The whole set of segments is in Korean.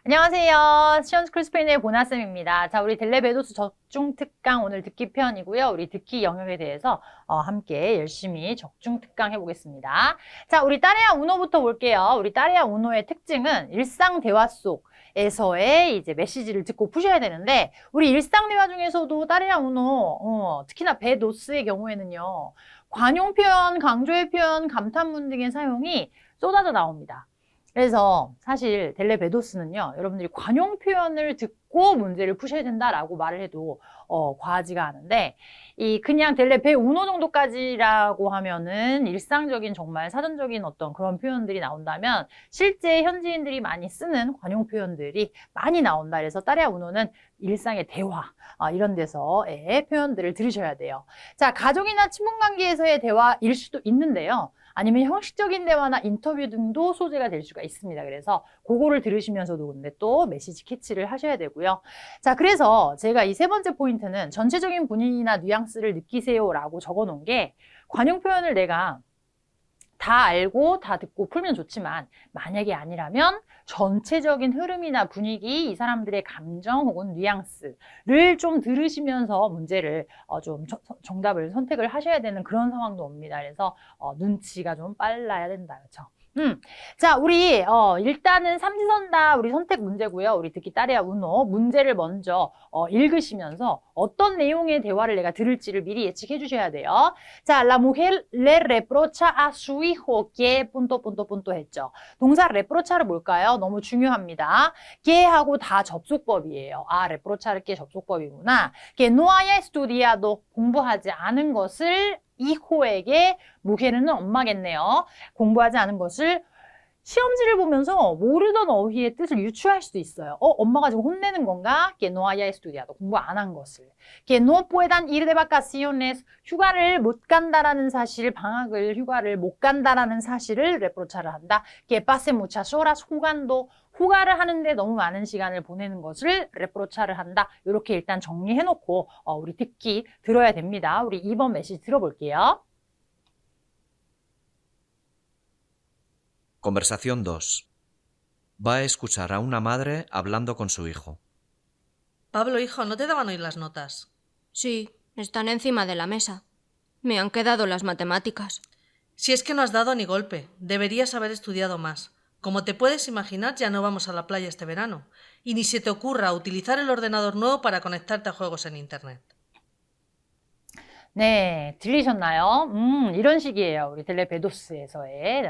안녕하세요. 시원스 크리스페인의 보나쌤입니다. 자, 우리 델레베도스 적중 특강 오늘 듣기 편이고요. 우리 듣기 영역에 대해서 함께 열심히 적중 특강 해보겠습니다. 자, 우리 따레아 우노부터 볼게요. 우리 따레아 우노의 특징은 일상 대화 속에서의 이제 메시지를 듣고 푸셔야 되는데, 우리 일상 대화 중에서도 따레아 우노, 특히나 베도스의 경우에는요, 관용 표현, 강조의 표현, 감탄문 등의 사용이 쏟아져 나옵니다. 그래서 사실 델레베도스는요, 여러분들이 관용 표현을 듣고 문제를 푸셔야 된다라고 말을 해도 과하지가 않은데, 이 그냥 델레베 우노 정도까지라고 하면은 일상적인 정말 사전적인 어떤 그런 표현들이 나온다면 실제 현지인들이 많이 쓰는 관용 표현들이 많이 나온다. 그래서 따레아 우노는 일상의 대화 이런 데서의 표현들을 들으셔야 돼요. 자, 가족이나 친분 관계에서의 대화일 수도 있는데요. 아니면 형식적인 대화나 인터뷰 등도 소재가 될 수가 있습니다. 그래서 그거를 들으시면서도 근데 또 메시지 캐치를 하셔야 되고요. 자, 그래서 제가 이 세 번째 포인트는 전체적인 분위기나 뉘앙스를 느끼세요라고 적어 놓은 게, 관용 표현을 내가 다 알고 다 듣고 풀면 좋지만 만약에 아니라면 전체적인 흐름이나 분위기, 이 사람들의 감정 혹은 뉘앙스를 좀 들으시면서 문제를 좀 정답을 선택을 하셔야 되는 그런 상황도 옵니다. 그래서 눈치가 좀 빨라야 된다. 그렇죠? 자, 우리 일단은 삼지선다 우리 선택 문제고요. 우리 듣기 따레아 우노 문제를 먼저 읽으시면서 어떤 내용의 대화를 내가 들을지를 미리 예측해 주셔야 돼요. 자, la mujer le reprocha a su hijo que punto punto punto 했죠. 동사 reprocha를 뭘까요? 너무 중요합니다. que하고 다 접속법이에요. 아, reprocha를 que 접속법이구나. que no haya estudiado 공부하지 않은 것을 이호에게, 무게는 엄마겠네요. 공부하지 않은 것을 시험지를 보면서 모르던 어휘의 뜻을 유추할 수도 있어요. 엄마가 지금 혼내는 건가? Que no haya estudiado. 공부 안 한 것을. Que no puedan ir de vacaciones. 휴가를 못 간다라는 사실, 방학을, 휴가를 못 간다라는 사실을 레프로차를 한다. Que pase muchas horas jugando. 휴가를 하는데 너무 많은 시간을 보내는 것을 레프로차를 한다. 이렇게 일단 정리해놓고 우리 듣기 들어야 됩니다. 우리 2번 메시지 들어볼게요. Conversación 2. Va a escuchar a una madre hablando con su hijo. Pablo, hijo, ¿no te daban hoy las notas? Sí, están encima de la mesa. Me han quedado las matemáticas. Si es que no has dado ni golpe, deberías haber estudiado más. Como te puedes imaginar, ya no vamos a la playa este verano. Y ni se te ocurra utilizar el ordenador nuevo para conectarte a juegos en internet. 네, 들리셨나요? 이런 식이에요. 우리 델레베도스에서의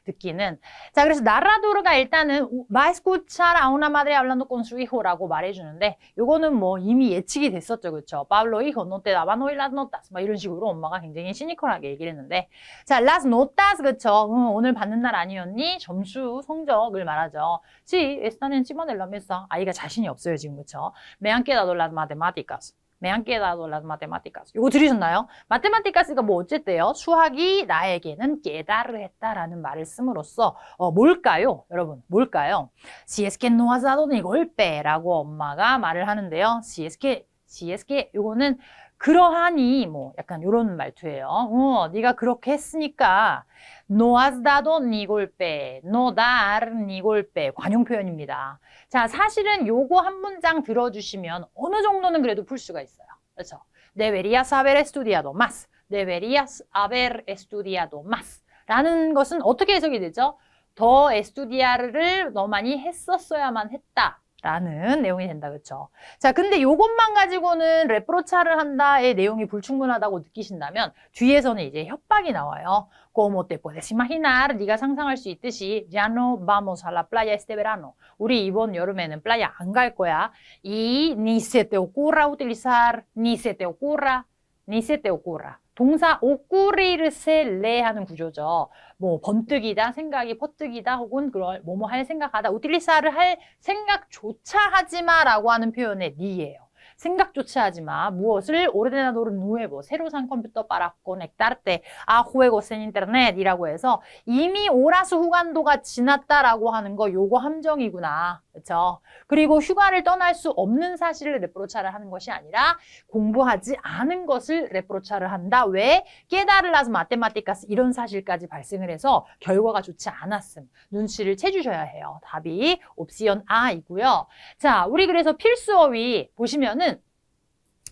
듣기는. 자, 그래서 나라도르가 일단은 va a escuchar a una madre hablando con su hijo라고 말해주는데, 요거는 뭐 이미 예측이 됐었죠. 그렇죠? Pablo hijo, no te daban hoy las notas. 막 이런 식으로 엄마가 굉장히 시니컬하게 얘기를 했는데, 자, las notas, 그렇죠? 오늘 받는 날 아니었니? 점수, 성적을 말하죠. Sí, están encima de la mesa. 아이가 자신이 없어요, 지금. 그렇죠? Me han quedado las matemáticas. Me han quedado las matemáticas. 이거 들으셨나요? 마테마티카스가 뭐 어쨌대요? 수학이 나에게는 깨달을 했다라는 말을 씀으로써 뭘까요? 여러분, 뭘까요? Si es que no has dado ni golpe라고 엄마가 말을 하는데요. si es que 이거는 그러하니 뭐 약간 이런 말투예요. 네가 그렇게 했으니까 no has dado ni golpe, no dar ni golpe 관용 표현입니다. 자, 사실은 요거 한 문장 들어주시면 어느 정도는 그래도 풀 수가 있어요. 그렇죠? Deberías haber estudiado más. Deberías haber estudiado más. 라는 것은 어떻게 해석이 되죠? 더 estudiar를 너 많이 했었어야만 했다. 라는 내용이 된다. 그렇죠? 자, 근데 요것만 가지고는 레프로차를 한다의 내용이 불충분하다고 느끼신다면 뒤에서는 이제 협박이 나와요. Como te puedes imaginar, 네가 상상할 수 있듯이 ya no vamos a la playa este verano. 우리 이번 여름에는 플라야 안 갈 거야. Y ni se te ocurra utilizar, ni se te ocurra, ni se te ocurra. 동사 ocurrirse le 하는 구조죠. 뭐 번뜩이다, 생각이 퍼뜩이다, 혹은 그걸 뭐뭐 할 생각하다. utilizar를 할 생각조차 하지 마라고 하는 표현의 ni예요. 생각조차 하지 마. 무엇을? ordenador nuevo, 새로 산 컴퓨터 para conectarte a juegos en internet이라고 해서 이미 오라스 후간도가 지났다라고 하는 거 요거 함정이구나. 그렇죠? 그리고 휴가를 떠날 수 없는 사실을 레프로차를 하는 것이 아니라 공부하지 않은 것을 레프로차를 한다. 왜? 깨달을 las matemáticas 이런 사실까지 발생을 해서 결과가 좋지 않았음. 눈치를 채주셔야 해요. 답이 옵션 A이고요. 자, 우리 그래서 필수어휘 보시면은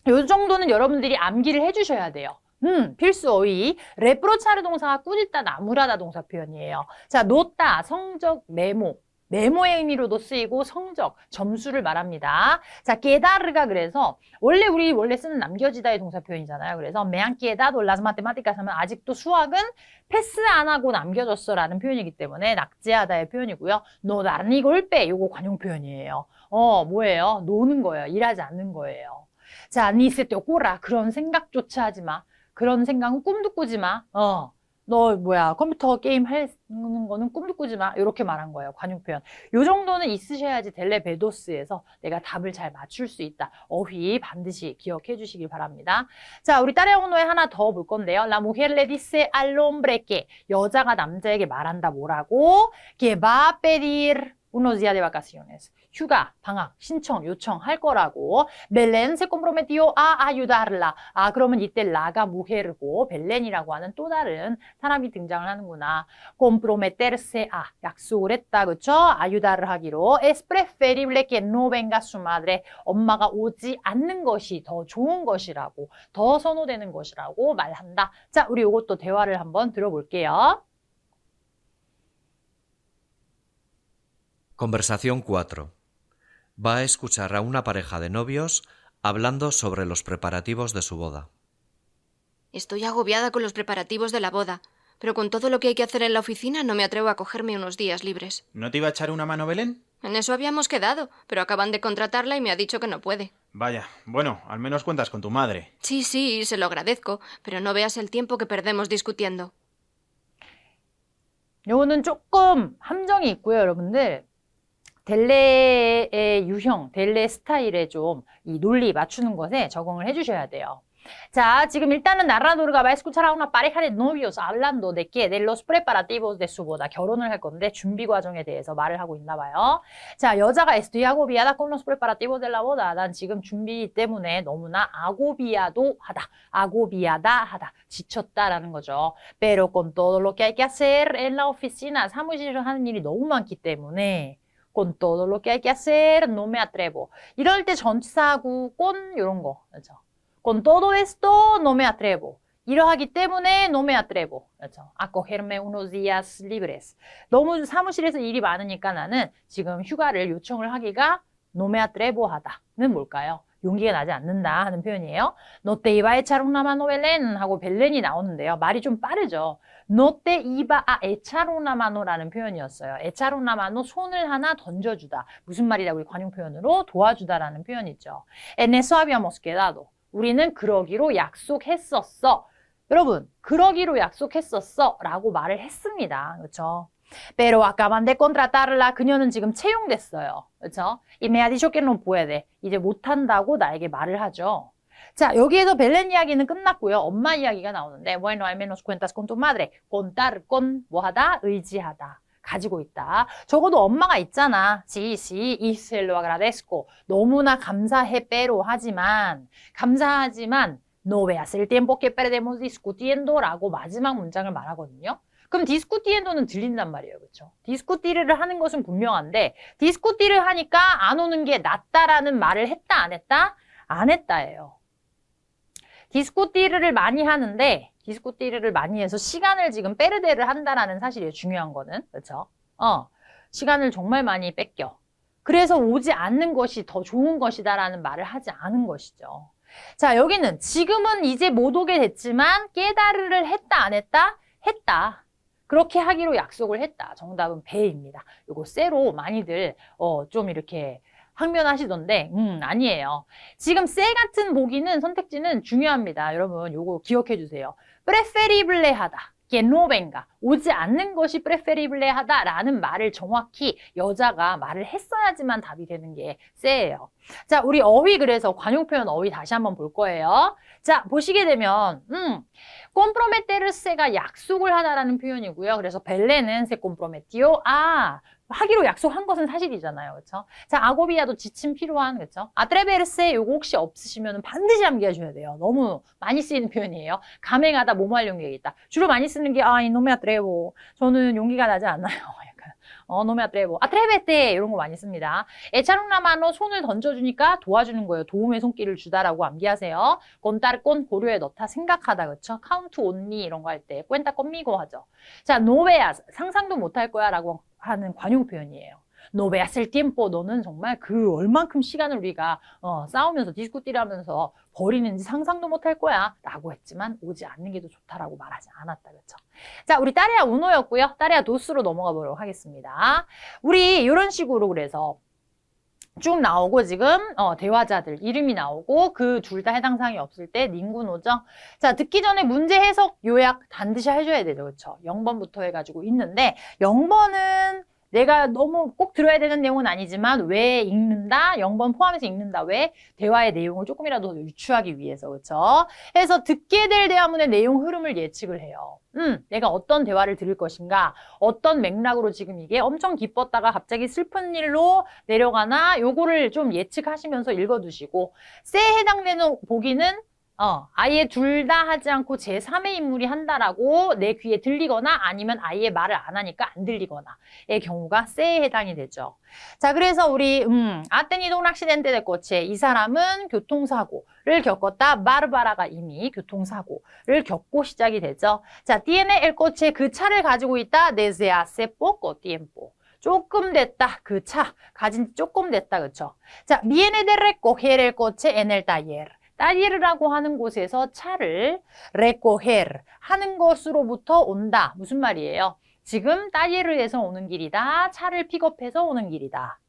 요 정도는 여러분들이 암기를 해주셔야 돼요. 필수어휘. 레프로차르 동사가 꾸짖다, 나무라다 동사 표현이에요. 자, 노따, 성적, 메모. 메모의 의미로도 쓰이고 성적, 점수를 말합니다. 자, quedar가 그래서 우리 원래 쓰는 남겨지다의 동사 표현이잖아요. 그래서 me han quedado las matemáticas 하면 아직도 수학은 패스 안 하고 남겨졌어 라는 표현이기 때문에 낙제하다의 표현이고요. no dar ni golpe 요거 관용 표현이에요. 뭐예요? 노는 거예요. 일하지 않는 거예요. 자, ni se te ocurra 그런 생각조차 하지 마. 그런 생각은 꿈도 꾸지 마. 너 컴퓨터 게임 하는 거는 꿈도 꾸지 마. 이렇게 말한 거예요. 관용 표현. 요 정도는 있으셔야지 델레베도스에서 내가 답을 잘 맞출 수 있다. 어휘 반드시 기억해 주시길 바랍니다. 자, 우리 딸의 언어에 하나 더 볼 건데요. La mujer le dice al hombre que 여자가 남자에게 말한다 뭐라고? Que va a pedir unos días de vacaciones. 휴가, 방학, 신청, 요청할 거라고. Belén se comprometió a ayudarla. 그러면 이때 라가 mujer고 벨렌이라고 하는 또 다른 사람이 등장을 하는구나. comprometerse a 약속을 했다. 그쵸? ayudar을 하기로. Es preferible que no venga su madre. 엄마가 오지 않는 것이 더 좋은 것이라고, 더 선호되는 것이라고 말한다. 자, 우리 이것도 대화를 한번 들어볼게요. Conversación 4. Va a escuchar a una pareja de novios hablando sobre los preparativos de su boda. Estoy agobiada con los preparativos de la boda, pero con todo lo que hay que hacer en la oficina no me atrevo a cogerme unos días libres. ¿No te iba a echar una mano, Belén? En eso habíamos quedado, pero acaban de contratarla y me ha dicho que no puede. Vaya, bueno, al menos cuentas con tu madre. Sí, se lo agradezco, pero no veas el tiempo que perdemos discutiendo. 요거는 조금 함정이 있고요, 여러분들. 델레의 유형, 델레 스타일에 좀 이 논리 맞추는 것에 적응을 해주셔야 돼요. 자, 지금 일단은 narrador가 va a escuchar a una pareja de novios hablando de qué? De los preparativos de su boda. 결혼을 할 건데 준비 과정에 대해서 말을 하고 있나 봐요. 자, 여자가 estoy agobiada con los preparativos de la boda. 난 지금 준비 때문에 너무나 agobiado 하다. agobiada 하다. 지쳤다라는 거죠. Pero con todo lo que hay que hacer en la oficina. 사무실에서 하는 일이 너무 많기 때문에 con todo lo que hay que hacer, no me atrevo. 이럴 때 전치사하고 con 이런 거. 그렇죠? Con todo esto, no me atrevo. 이러하기 때문에 no me atrevo. 그렇죠? A cogerme unos días libres. 너무 사무실에서 일이 많으니까 나는 지금 휴가를 요청을 하기가 no me atrevo 하다는 뭘까요? 용기가 나지 않는다 하는 표현이에요. No te iba a echar una mano, Belén 하고 벨렌이 나오는데요. 말이 좀 빠르죠. No te iba a echar una mano라는 표현이었어요. echar una mano, 손을 하나 던져주다. 무슨 말이다? 우리 관용 표현으로 도와주다라는 표현이죠. En eso habíamos quedado. 우리는 그러기로 약속했었어. 여러분, 그러기로 약속했었어 라고 말을 했습니다. 그렇죠? Pero acaban de contratarla. 그녀는 지금 채용됐어요. 그렇죠? Y me ha dicho que no puede. 이제 못한다고 나에게 말을 하죠. 자, 여기에서 벨렌 이야기는 끝났고요. 엄마 이야기가 나오는데 Bueno, al menos cuentas con tu madre. Contar con 뭐하다? 의지하다. 가지고 있다. 적어도 엄마가 있잖아. Sí, y se lo agradezco. 너무나 감사해, pero 하지만 감사하지만 no veas el tiempo que perdemos discutiendo 라고 마지막 문장을 말하거든요. 그럼 디스쿠티엔도는 들린단 말이에요. 그렇죠? 디스쿠티를 하는 것은 분명한데 디스쿠티를 하니까 안 오는 게 낫다라는 말을 했다 안 했다? 안 했다예요. 디스쿠티를 많이 하는데 디스쿠티를 많이 해서 시간을 지금 빼르데를 한다라는 사실이에요. 중요한 거는. 그렇죠? 시간을 정말 많이 뺏겨. 그래서 오지 않는 것이 더 좋은 것이다라는 말을 하지 않은 것이죠. 자, 여기는 지금은 이제 못 오게 됐지만 깨달으를 했다 안 했다? 했다. 그렇게 하기로 약속을 했다. 정답은 배입니다. 요거 쎄로 많이들 좀 이렇게 항변하시던데 아니에요. 지금 쎄 같은 보기는 선택지는 중요합니다. 여러분 요거 기억해 주세요. preferible 하다. que no venga. 오지 않는 것이 preferible 하다라는 말을 정확히 여자가 말을 했어야지만 답이 되는 게 세예요. 자, 우리 어휘 그래서 관용 표현 어휘 다시 한번 볼 거예요. 자, 보시게 되면 comprometerse가 약속을 하다라는 표현이고요. 그래서 벨레는 se comprometió a 하기로 약속한 것은 사실이잖아요. 그렇죠? 자, 아고비아도 지침 필요한, 그렇죠? 아트레베르세 요거 혹시 없으시면 반드시 암기하셔야 돼요. 너무 많이 쓰이는 표현이에요. 감행하다, 뭐뭐할 용기가 있다. 주로 많이 쓰는 게 이놈의 아트레보. 저는 용기가 나지 않나요? 약간 놈의 아트레보. 아트레베테 이런 거 많이 씁니다. 에차롱라마노 손을 던져주니까 도와주는 거예요. 도움의 손길을 주다라고 암기하세요. 꼰따르꼰 고려에 넣다 생각하다, 그렇죠? 카운트 온니 이런 거 할 때 꼰따 껌미고 하죠. 자, 노베아 상상도 못할 거야라고 하는 관용 표현이에요. No veas el tiempo. 너는 정말 그 얼만큼 시간을 우리가 싸우면서 디스쿠티를 하면서 버리는지 상상도 못할 거야 라고 했지만 오지 않는 게 더 좋다라고 말하지 않았다. 그렇죠? 자, 우리 따레아 우노였고요. 따레아 도스로 넘어가 보도록 하겠습니다. 우리 이런 식으로 그래서 쭉 나오고 지금 대화자들 이름이 나오고 그 둘 다 해당 사항이 없을 때 닝구노죠. 자, 듣기 전에 문제 해석 요약 반드시 해줘야 되죠. 그렇죠? 0번부터 해가지고 있는데 0번은 내가 너무 꼭 들어야 되는 내용은 아니지만 왜 읽는다? 0번 포함해서 읽는다. 왜? 대화의 내용을 조금이라도 더 유추하기 위해서. 그렇죠? 해서 듣게 될 대화문의 내용 흐름을 예측을 해요. 내가 어떤 대화를 들을 것인가? 어떤 맥락으로 지금 이게 엄청 기뻤다가 갑자기 슬픈 일로 내려가나? 요거를 좀 예측하시면서 읽어두시고 쎄에 해당되는 보기는 아예 둘 다 하지 않고 제3의 인물이 한다라고 내 귀에 들리거나 아니면 아예 말을 안 하니까 안 들리거나의 경우가 세에 해당이 되죠. 자, 그래서 우리 아테니도 락시덴테 될 거체 이 사람은 교통사고를 겪었다. 바르바라가 이미 교통사고를 겪고 시작이 되죠. 자, tiene el coche 그 차를 가지고 있다. desde hace poco tiempo. 조금 됐다. 그 차 가진 지 조금 됐다. 그렇죠? 자, viene de recoger el coche en el taller. 딸리르라고 하는 곳에서 차를 recoger 하는 것으로부터 온다. 무슨 말이에요? 지금 딸리르에서 오는 길이다. 차를 픽업해서 오는 길이다.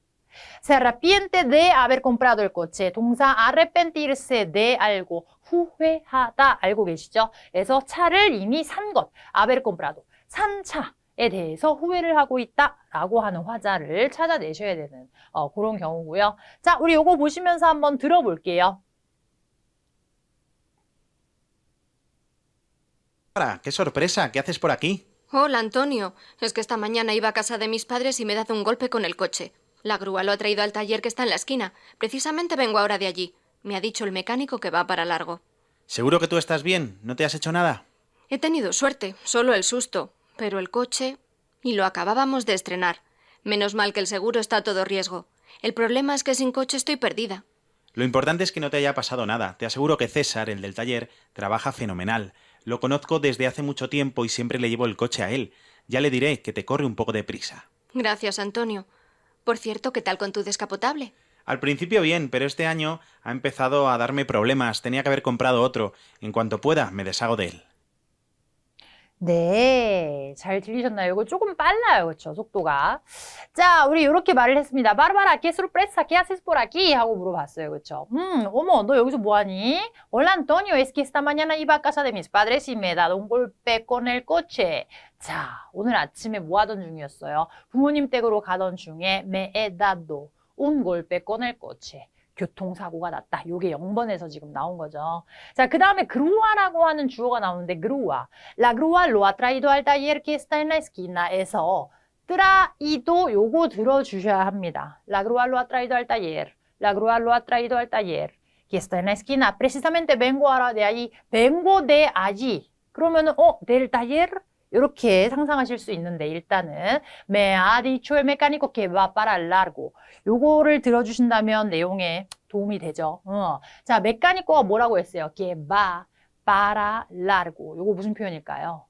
Se arrepiente de haber comprado el coche. 동사 arrepentirse de 알고 후회하다 알고 계시죠? 그래서 차를 이미 산 것. haber comprado. 산 차에 대해서 후회를 하고 있다라고 하는 화자를 찾아내셔야 되는 그런 경우고요. 자, 우리 요거 보시면서 한번 들어볼게요. ¡Qué sorpresa! ¿Qué haces por aquí? Hola, Antonio. Es que esta mañana iba a casa de mis padres y me he dado un golpe con el coche. La grúa lo ha traído al taller que está en la esquina. Precisamente vengo ahora de allí. Me ha dicho el mecánico que va para largo. ¿Seguro que tú estás bien? ¿No te has hecho nada? He tenido suerte, solo el susto. Pero el coche... Y lo acabábamos de estrenar. Menos mal que el seguro está a todo riesgo. El problema es que sin coche estoy perdida. Lo importante es que no te haya pasado nada. Te aseguro que César, el del taller, trabaja fenomenal. Lo conozco desde hace mucho tiempo y siempre le llevo el coche a él. Ya le diré que te corre un poco de prisa. Gracias, Antonio. Por cierto, ¿qué tal con tu descapotable? Al principio bien, pero este año ha empezado a darme problemas. Tenía que haber comprado otro. En cuanto pueda, me deshago de él. 네, 잘 들리셨나요? 이거 조금 빨라요, 그렇죠? 속도가. 자, 우리 이렇게 말을 했습니다. 바르바라, ¿qué sorpresa? ¿Qué haces por aquí? 하고 물어봤어요, 그렇죠? 어머, 너 여기서 뭐하니? Hola, Antonio, es que esta mañana iba a casa de mis padres y me he dado un golpe con el coche. 자, 오늘 아침에 뭐 하던 중이었어요? 부모님 댁으로 가던 중에 me he dado un golpe con el coche. 교통사고가 났다. 요게 0번에서 지금 나온 거죠. 자, 그 다음에 그루아라고 하는 주어가 나오는데 그루아. La grúa lo ha traído al taller que está en la esquina에서 traído 요거 들어주셔야 합니다. La grúa lo ha traído al taller. La grúa lo ha traído al taller que está en la esquina. Precisamente vengo ahora de allí. vengo de allí. 그러면은 del taller? 이렇게 상상하실 수 있는데 일단은 me ha dicho el mecánico que va para largo. 요거를 들어주신다면 내용에 도움이 되죠. 자, 메카니코가 뭐라고 했어요? que va para largo. 요거 무슨 표현일까요?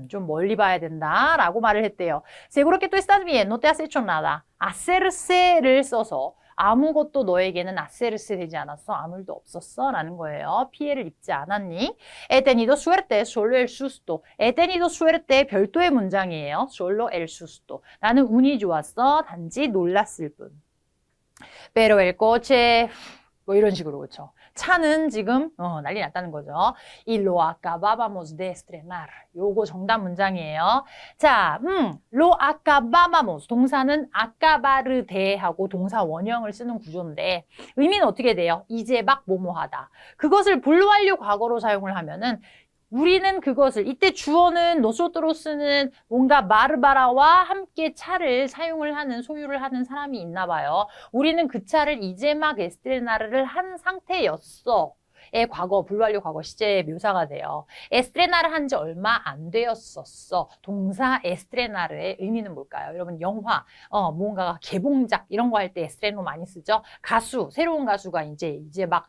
좀 멀리 봐야 된다라고 말을 했대요. Seguro que tú estás bien, no te has hecho nada. hacerse를 써서 아무것도 너에게는 hacerse 되지 않았어. 아무 일도 없었어. 라는 거예요. 피해를 입지 않았니? He tenido suerte, solo el susto. He tenido suerte, 별도의 문장이에요. Solo el susto. 나는 운이 좋았어. 단지 놀랐을 뿐. Pero el coche... 뭐 이런 식으로 그렇죠. 차는 지금 난리 났다는 거죠. Y lo acabábamos de estrenar. 요거 정답 문장이에요. 자, lo acabábamos 동사는 acabar de 하고 동사 원형을 쓰는 구조인데 의미는 어떻게 돼요? 이제 막 뭐뭐하다. 그것을 불완료 과거로 사용을 하면은 우리는 그것을 이때 주어는 nosotros는 뭔가 마르바라와 함께 차를 사용을 하는 소유를 하는 사람이 있나 봐요. 우리는 그 차를 이제 막 에스트레나르를 한 상태였어. 의 과거, 불완료 과거 시제 묘사가 돼요. 에스트레나를 한 지 얼마 안 되었었어. 동사 에스트레나르의 의미는 뭘까요? 여러분 영화, 뭔가가 개봉작 이런 거 할 때 에스트레노 많이 쓰죠. 가수, 새로운 가수가 이제 막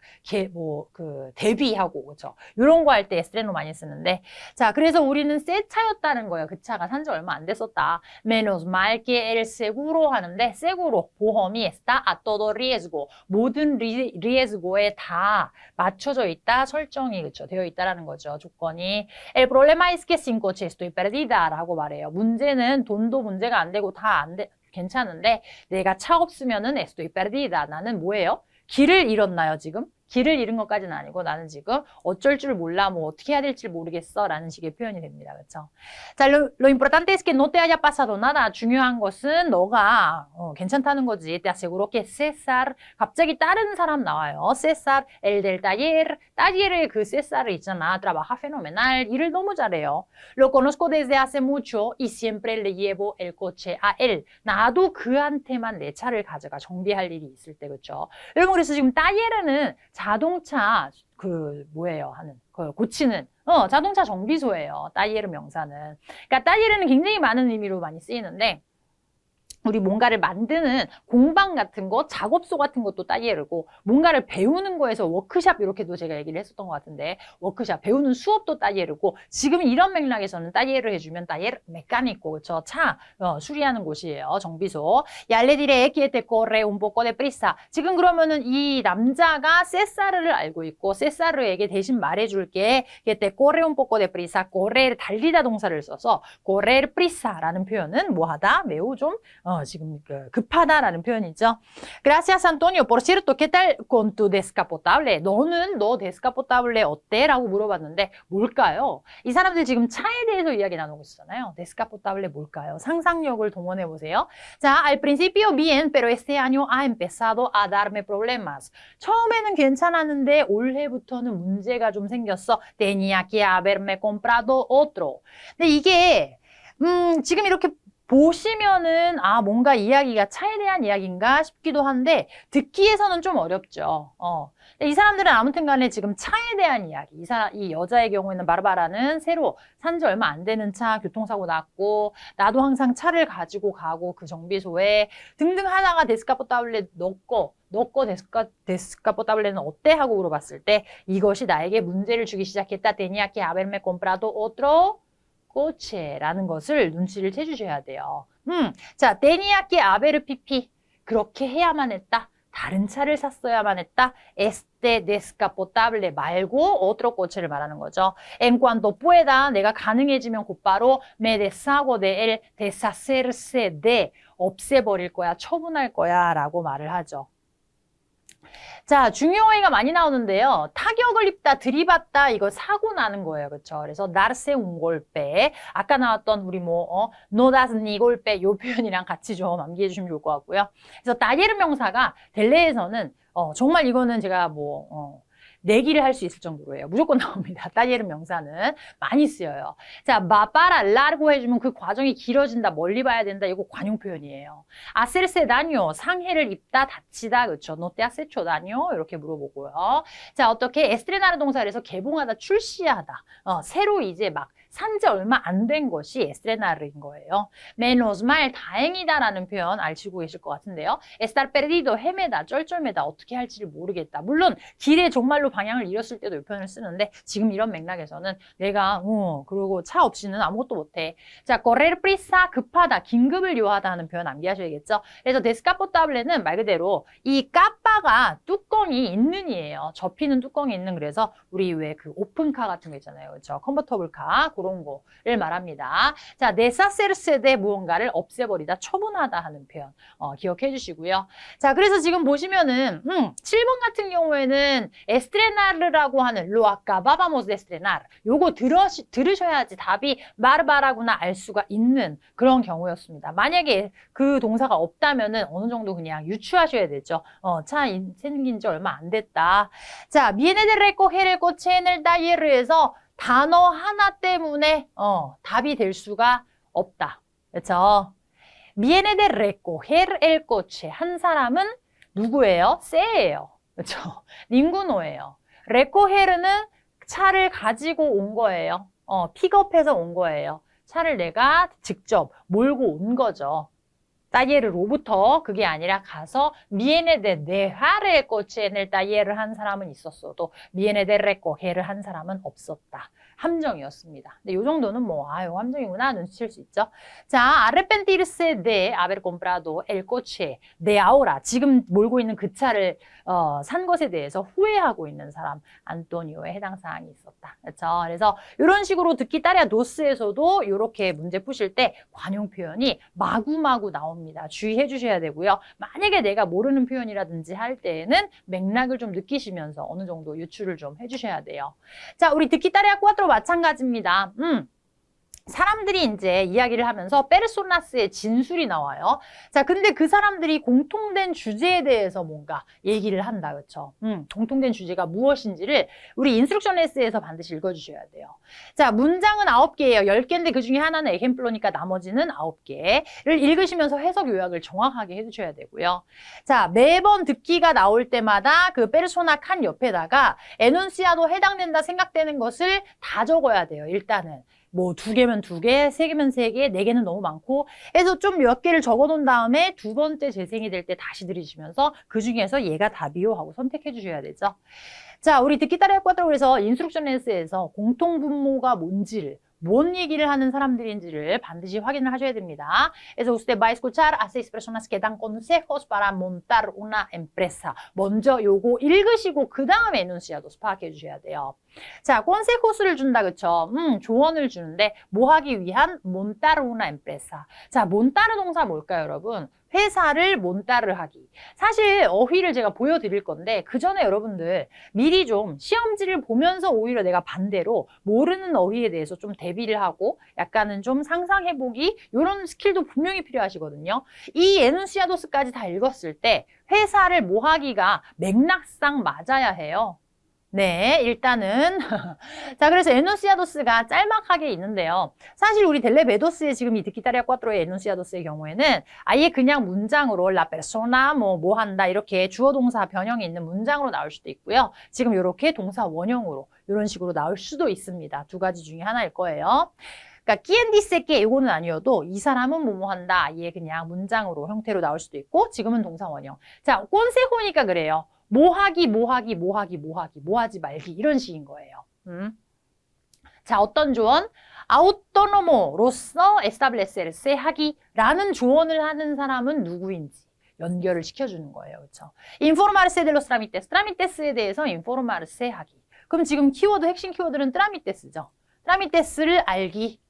데뷔하고 그죠. 이런 거 할 때 에스트레노 많이 쓰는데 자 그래서 우리는 새 차였다는 거예요. 그 차가 산 지 얼마 안 됐었다. Menos mal que el seguro 하는데 seguro 보험이 está a todo riesgo 모든 riesgo에 다 맞춰져 있다, 설정이 그쵸 되어 있다라는 거죠. 조건이. El problema es que sin coche estoy perdida.라고 말해요. 문제는 돈도 문제가 안 되고 괜찮은데 내가 차 없으면은 estoy perdida. 나는 뭐예요? 길을 잃었나요 지금? 길을 잃은 것까지는 아니고 나는 지금 어쩔 줄 몰라, 뭐 어떻게 해야 될지 모르겠어 라는 식의 표현이 됩니다. 그렇죠? 자, lo importante es que no te haya pasado nada. 중요한 것은 너가 괜찮다는 거지. Te aseguro que César, 갑자기 다른 사람 나와요. César, el del taller, taller의 그 César을 있잖아. Trabaja fenomenal. 일을 너무 잘해요. Lo conozco desde hace mucho y siempre le llevo el coche a él. 나도 그한테만 내 차를 가져가 정비할 일이 있을 때 그렇죠? 여러분 그래서 지금 taller은 자동차 고치는 자동차 정비소예요. 따이에르 명사는. 그러니까 따이에르는 굉장히 많은 의미로 많이 쓰이는데 우리 뭔가를 만드는 공방 같은 거, 작업소 같은 것도 따이에르고 뭔가를 배우는 거에서 워크샵 이렇게도 제가 얘기를 했었던 것 같은데 워크샵, 배우는 수업도 따이에르고 지금 이런 맥락에서는 따이에르 해주면 따이에르 메카니코, 그쵸? 차 수리하는 곳이에요. 정비소. Ya le diré que te corre un poco de prisa. 지금 그러면은 이 남자가 세사르를 알고 있고 세사르에게 대신 말해줄게. Que te corre un poco de prisa. correr 달리다 동사를 써서 correr prisa라는 표현은 뭐하다? 매우 좀 지금 급하다라는 표현이죠. Gracias, Antonio. Por cierto, ¿qué tal con tu descapotable? 너 descapotable 어때? 라고 물어봤는데 뭘까요? 이 사람들 지금 차에 대해서 이야기 나누고 있잖아요. descapotable 뭘까요? 상상력을 동원해 보세요. 자, al principio bien, pero este año ha empezado a darme problemas. 처음에는 괜찮았는데 올해부터는 문제가 좀 생겼어. Tenía que haberme comprado otro. 근데 이게 지금 이렇게 보시면은 뭔가 이야기가 차에 대한 이야기인가 싶기도 한데 듣기에서는 좀 어렵죠. 이 사람들은 아무튼 간에 지금 차에 대한 이야기. 이 여자의 경우에는 바르바라는 새로 산 지 얼마 안 되는 차 교통사고 났고 나도 항상 차를 가지고 가고 그 정비소에 등등 하다가 데스카포타블레 넣고 데스카포타블레는 어때? 하고 물어봤을 때 이것이 나에게 문제를 주기 시작했다. Tenía que haberme comprado otro coche라는 것을 눈치를 채주셔야 돼요. 자, tenía que haber PP. 그렇게 해야만 했다. 다른 차를 샀어야만 했다. Este descapotable 말고 otro coche를 말하는 거죠. En cuanto pueda, 내가 가능해지면 곧바로 me deshago de él, deshacerse de, 없애버릴 거야, 처분할 거야 라고 말을 하죠. 자, 중요어휘가 많이 나오는데요. 타격을 입다, 들이받다, 이거 사고 나는 거예요. 그렇죠? 그래서 darse un golpe. 아까 나왔던 우리 no das ni golpe 요 표현이랑 같이 좀 암기해 주시면 좋을 것 같고요. 그래서 다이에르 명사가 델레에서는 정말 이거는 제가 내기를 할 수 있을 정도로예요. 무조건 나옵니다. 따이에르 명사는 많이 쓰여요. 자, 마빠라 라르고 해주면 그 과정이 길어진다, 멀리 봐야 된다. 이거 관용 표현이에요. 하cerse daño, 상해를 입다, 다치다, 그렇죠? no te has hecho daño 이렇게 물어보고요. 자, 어떻게 에스트레나르 동사에서 개봉하다, 출시하다, 새로 이제 막 산지 얼마 안 된 것이 에스트레나르인 거예요. menos mal, 다행이다라는 표현 알시고 계실 것 같은데요. estar perdido, 헤매다, 쩔쩔매다, 어떻게 할지를 모르겠다. 물론 길에 정말로 방향을 잃었을 때도 이 표현을 쓰는데 지금 이런 맥락에서는 내가 그리고 차 없이는 아무것도 못해. 자, correr prisa, 급하다, 긴급을 요하다 하는 표현 암기하셔야겠죠. 그래서 descapotable는 말 그대로 이 까빠가 뚜껑이 있는이에요. 접히는 뚜껑이 있는. 그래서 우리 왜 그 오픈카 같은 거 있잖아요. 그렇죠? 컨버터블 카 그런 거를 말합니다. 자, deshacerse de 무언가를 없애버리다, 처분하다 하는 표현 기억해 주시고요. 자, 그래서 지금 보시면은 7번 같은 경우에는 estrenar라고 하는 lo acabamos de estrenar 요거 들으셔야지 답이 마르바라구나 알 수가 있는 그런 경우였습니다. 만약에 그 동사가 없다면은 어느 정도 그냥 유추하셔야 되죠. 차 생긴 지 얼마 안 됐다. 자, viene de recoger el coche en el taller에서 단어 하나 때문에 답이 될 수가 없다. 그렇죠? viene de recoger el coche 한 사람은 누구예요? 쎄예요. 그렇죠? 닝구노예요. recoger는 차를 가지고 온 거예요. 픽업해서 온 거예요. 차를 내가 직접 몰고 온 거죠. 따예르로부터 그게 아니라 가서 viene de dejar el coche en el taller을 한 사람은 있었어도 viene de recoger을 한 사람은 없었다. 함정이었습니다. 근데 이 정도는 뭐 아유 함정이구나 눈치챌 수 있죠. 자, arrepentirse de haber comprado el coche de ahora 지금 몰고 있는 그 차를 산 것에 대해서 후회하고 있는 사람 안토니오의 해당 사항이 있었다. 그렇죠? 그래서 이런 식으로 듣기 따라 도스에서도 이렇게 문제 푸실 때 관용 표현이 마구마구 나옵니다. 주의해 주셔야 되고요. 만약에 내가 모르는 표현이라든지 할 때에는 맥락을 좀 느끼시면서 어느 정도 유추를 좀 해주셔야 돼요. 자, 우리 듣기 따라 꾸아트로 마찬가지입니다. 사람들이 이제 이야기를 하면서 페르소나스의 진술이 나와요. 자, 근데 그 사람들이 공통된 주제에 대해서 뭔가 얘기를 한다. 그렇죠? 공통된 주제가 무엇인지를 우리 인스트럭션 에세이에서 반드시 읽어주셔야 돼요. 자, 문장은 9개예요. 10개인데 그 중에 하나는 에겐플로니까 나머지는 9개를 읽으시면서 해석 요약을 정확하게 해주셔야 되고요. 자, 매번 듣기가 나올 때마다 그 페르소나 칸 옆에다가 에눈시아도 해당된다 생각되는 것을 다 적어야 돼요. 일단은. 뭐 2개면 2개, 3개면 3개, 4개는 너무 많고 해서 좀 몇 개를 적어놓은 다음에 두 번째 재생이 될 때 다시 들으시면서 그 중에서 얘가 답이요 하고 선택해 주셔야 되죠. 자, 우리 듣기 따라 해봤다고 그래서 인스트럭션 에세이에서 공통분모가 뭔지를 뭔 얘기를 하는 사람들인지를 반드시 확인을 하셔야 됩니다. 그래서 usted va a escuchar a 6 personas que dan consejos para montar una empresa. 먼저 요거 읽으시고 그 다음에 에눈시아도스 파악해 주셔야 돼요. 자, consejos를 준다, 그쵸? 조언을 주는데 뭐 하기 위한 montar una empresa. 자, montar 동사 뭘까요, 여러분? 회사를 몬따르 하기. 사실 어휘를 제가 보여드릴 건데 그 전에 여러분들 미리 좀 시험지를 보면서 오히려 내가 반대로 모르는 어휘에 대해서 좀 대비를 하고 약간은 좀 상상해보기 이런 스킬도 분명히 필요하시거든요. 이 에눈시아도스까지 다 읽었을 때 회사를 뭐 하기가 맥락상 맞아야 해요. 네, 일단은 자, 그래서 에눈시아도스가 짤막하게 있는데요. 사실 우리 델레베도스의 지금 이 듣기타리아 꽈트로의 에눈시아도스의 경우에는 아예 그냥 문장으로 라 페르소나 뭐 한다 이렇게 주어 동사 변형이 있는 문장으로 나올 수도 있고요. 지금 이렇게 동사 원형으로 이런 식으로 나올 수도 있습니다. 두 가지 중에 하나일 거예요. 그러니까 quien dice que 이거는 아니어도 이 사람은 뭐뭐 한다. 아예 그냥 문장으로 형태로 나올 수도 있고 지금은 동사 원형. 자, 꼰세호니까 그래요. 뭐 하기 뭐 하지 말기 이런 식인 거예요. 자, 어떤 조언? autónomo로서 establecerse 하기라는 조언을 하는 사람은 누구인지 연결을 시켜주는 거예요. 그렇죠? informarse de los trámites, trámites에 대해서 informarse 하기. 그럼 지금 키워드, 핵심 키워드는 trámites죠. trámites를 알기,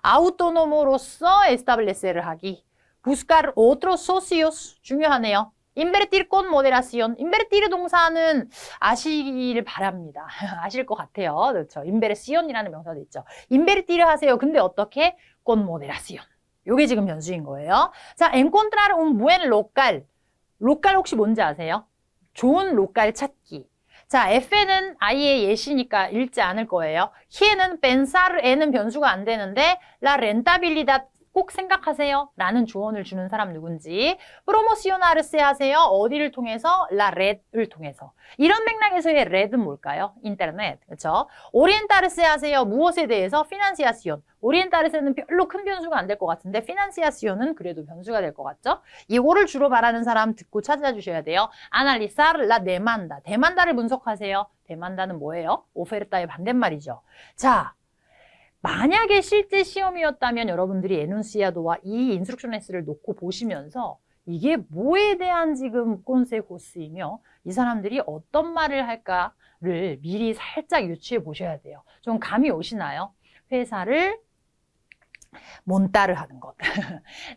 autónomo로서 establecer를 하기, buscar otros socios 중요하네요. invertir con moderación. invertir 동사는 아시길 바랍니다. 아실 것 같아요. 그렇죠. inversion이라는 명사도 있죠. invertir 하세요. 근데 어떻게? con moderación. 요게 지금 변수인 거예요. 자, encontrar un buen local. local 혹시 뭔지 아세요? 좋은 로컬 찾기. 자, F는 아예 예시니까 읽지 않을 거예요. he는 pensar에는 변수가 안 되는데 la rentabilidad 꼭 생각하세요. 라는 조언을 주는 사람 누군지. 프로모시오나르세 하세요. 어디를 통해서? 라 red을 통해서. 이런 맥락에서의 red은 뭘까요? 인터넷. 그렇죠? 오리엔타르세 하세요. 무엇에 대해서? 피난시아시온. 오리엔타르세는 별로 큰 변수가 안 될 것 같은데 피난시아시온은 그래도 변수가 될 것 같죠? 이거를 주로 말하는 사람 듣고 찾아주셔야 돼요. 아날리사르 라 데만다. 데만다를 분석하세요. 데만다는 뭐예요? 오페르타의 반대말이죠. 자, 만약에 실제 시험이었다면 여러분들이 에눈시아도와 이 인스트럭션 S를 놓고 보시면서 이게 뭐에 대한 지금 꼰세고스이며 이 사람들이 어떤 말을 할까를 미리 살짝 유추해 보셔야 돼요. 좀 감이 오시나요? 회사를 몬따르 하는 것.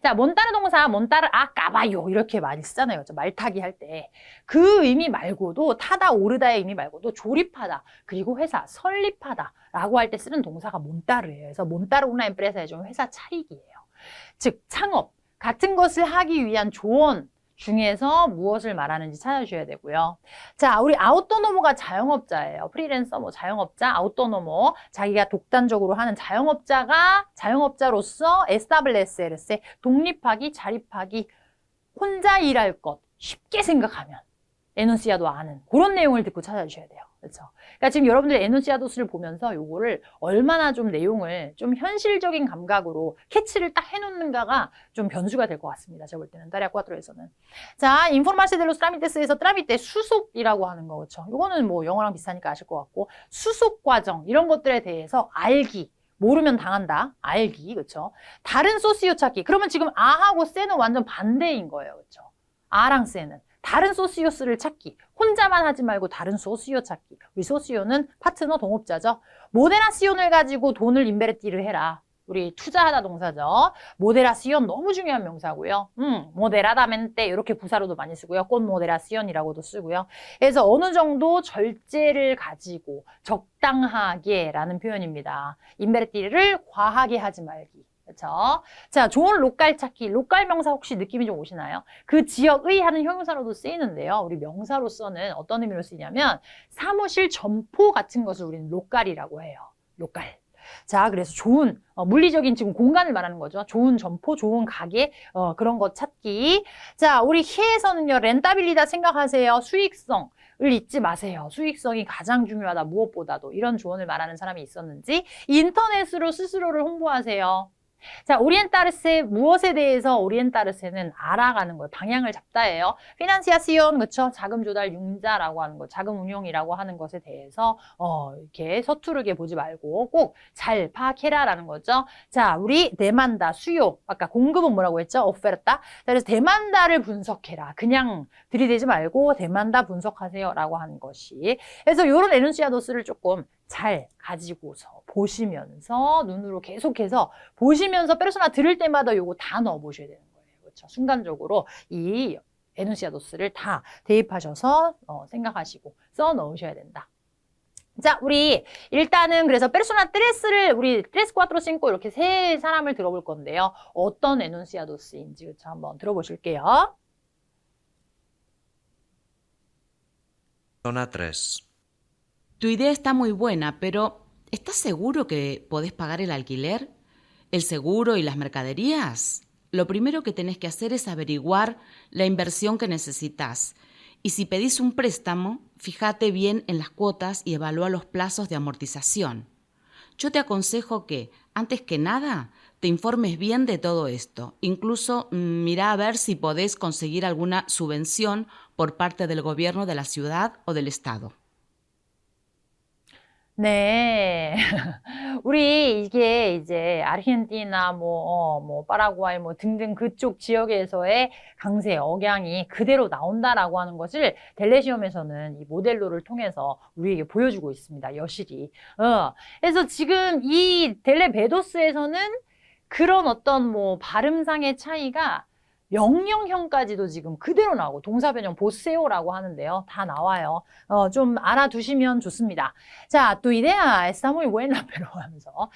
자, 몬따르 동사, 몬따르 아 까바요 이렇게 많이 쓰잖아요. 말 타기 할 때. 그 의미 말고도 타다 오르다의 의미 말고도 조립하다 그리고 회사 설립하다 라고 할 때 쓰는 동사가 몬따르예요. 그래서 몬따르 una empresa의 좀 회사 차리기예요. 즉 창업 같은 것을 하기 위한 조언 중에서 무엇을 말하는지 찾아주셔야 되고요. 자, 우리 아우토노모가 자영업자예요. 프리랜서, 뭐 자영업자, 아우토노모, 자기가 독단적으로 하는 자영업자로서 에스타블레스에르세, 독립하기, 자립하기, 혼자 일할 것, 쉽게 생각하면 에누nciado 아는 그런 내용을 듣고 찾아주셔야 돼요. 그렇죠? 그러니까 지금 여러분들 에누nciado스를 보면서 요거를 얼마나 좀 내용을 좀 현실적인 감각으로 캐치를 딱 해놓는가가 좀 변수가 될 것 같습니다. 제가 볼 때는 타레아 4에서는. 자, 인포르마시 델로스 트라미테스에서 트라미테 수속이라고 하는 거 그렇죠? 요거는 뭐 영어랑 비슷하니까 아실 것 같고 수속 과정 이런 것들에 대해서 알기. 모르면 당한다. 알기. 그렇죠? 다른 소시오 찾기. 그러면 지금 아하고 세는 완전 반대인 거예요. 그렇죠? 아랑 세는. 다른 소시오스를 찾기. 혼자만 하지 말고 다른 소시오 찾기. 우리 소시오는 파트너 동업자죠. 모데라시온을 가지고 돈을 인베르티를 해라. 우리 투자하다 동사죠. 모데라시온 너무 중요한 명사고요. 모데라다멘테 이렇게 부사로도 많이 쓰고요. 꼰 모데라시온이라고도 쓰고요. 그래서 어느 정도 절제를 가지고 적당하게 라는 표현입니다. 인베르티를 과하게 하지 말기. 그렇죠? 자, 좋은 로컬 찾기. 로컬 명사 혹시 느낌이 좀 오시나요? 그 지역의 하는 형용사로도 쓰이는데요. 우리 명사로서는 어떤 의미로 쓰이냐면 사무실 점포 같은 것을 우리는 로컬이라고 해요. 로컬. 자, 그래서 좋은 물리적인 지금 공간을 말하는 거죠. 좋은 점포, 좋은 가게 그런 것 찾기. 자, 우리 해에서는요. 렌타빌리다 생각하세요. 수익성. 을 잊지 마세요. 수익성이 가장 중요하다. 무엇보다도. 이런 조언을 말하는 사람이 있었는지 인터넷으로 스스로를 홍보하세요. 자, 오리엔타르세 무엇에 대해서 오리엔타르세는 알아가는 거예요. 방향을 잡다예요. 피난시아시온 그쵸? 자금 조달 융자라고 하는 거, 자금 운용이라고 하는 것에 대해서 이렇게 서투르게 보지 말고 꼭 잘 파악해라라는 거죠. 자, 우리 데만다 수요 아까 공급은 뭐라고 했죠? 오페르타. 그래서 데만다를 분석해라. 그냥 들이대지 말고 데만다 분석하세요라고 하는 것이. 그래서 이런 에눈시아도스를 조금 잘 가지고서 보시면서 눈으로 계속해서 보시면서 페르소나 들을 때마다 요거 다 넣어 보셔야 되는 거예요. 그렇죠? 순간적으로 이 에누ncia도스를 다 대입하셔서 생각하시고 써 넣으셔야 된다. 자, 우리 일단은 그래서 페르소나 3를 우리 3, 4, 5 이렇게 세 사람을 들어볼 건데요. 어떤 에누ncia도스인지 그렇죠? 한번 들어보실게요. Zona 3. Tu idea está muy buena, pero ¿estás seguro que podés pagar el alquiler, el seguro y las mercaderías? Lo primero que tenés que hacer es averiguar la inversión que necesitas. Y si pedís un préstamo, fíjate bien en las cuotas y evalúa los plazos de amortización. Yo te aconsejo que, antes que nada, te informes bien de todo esto. Incluso mirá a ver si podés conseguir alguna subvención por parte del gobierno de la ciudad o del estado. 네. 우리 이게 이제 아르헨티나 뭐 파라과이 뭐 등등 그쪽 지역에서의 강세, 억양이 그대로 나온다라고 하는 것을 델레 시험에서는 이 모델로를 통해서 우리에게 보여주고 있습니다. 여실히. 그래서 지금 이 델레 베도스에서는 그런 어떤 뭐 발음상의 차이가 명령형까지도 지금 그대로 나오고 동사 변형 보세요라고 하는데요. 다 나와요. 좀 알아두시면 좋습니다. 자, 또 이데아 está muy buena pero 하면서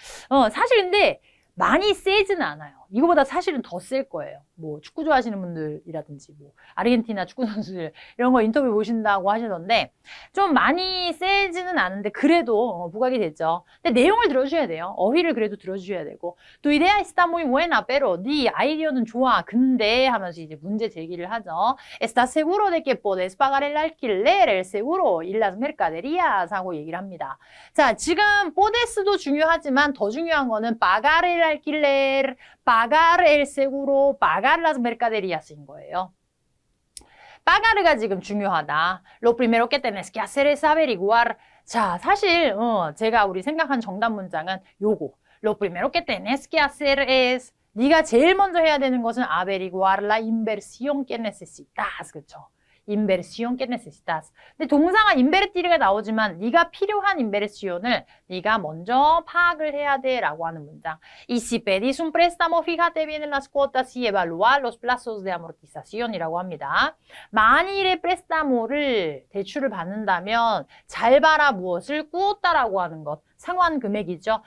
사실 근데 많이 세지는 않아요. 이거보다 사실은 더 셀 거예요. 뭐 축구 좋아하시는 분들이라든지 뭐 아르헨티나 축구 선수들 이런 거 인터뷰 보신다고 하시던데 좀 많이 세지는 않은데 그래도 부각이 됐죠. 근데 내용을 들어주셔야 돼요. 어휘를 그래도 들어주셔야 되고 또 idea está muy buena pero 네 아이디어는 좋아. 근데 하면서 이제 문제 제기를 하죠. ¿Estás seguro de que puedes pagar el alquiler, el seguro y las mercaderías? 하고 얘기를 합니다. 자, 지금 podes도 중요하지만 더 중요한 거는 pagar el alquiler, pagar el seguro, pagar las mercaderías인 거예요. pagar가 지금 중요하다. Lo primero que tienes que hacer es averiguar. 자, 사실 제가 우리 생각한 정답 문장은 요거. Lo primero que tienes que hacer es 네가 제일 먼저 해야 되는 것은 averiguar la inversión que necesitas. 그렇죠? inversión que necesitas. 근데 동사가 invertir가 나오지만 네가 필요한 inversion을 네가 먼저 파악을 해야 돼라고 하는 문장. Y si pedís un préstamo, fíjate bien en las cuotas y evalúa los plazos de amortización이라고 합니다. 만일에 préstamo를 대출을 받는다면 잘 봐라 무엇을 꾸었다라고 하는 것. 상환 금액이죠.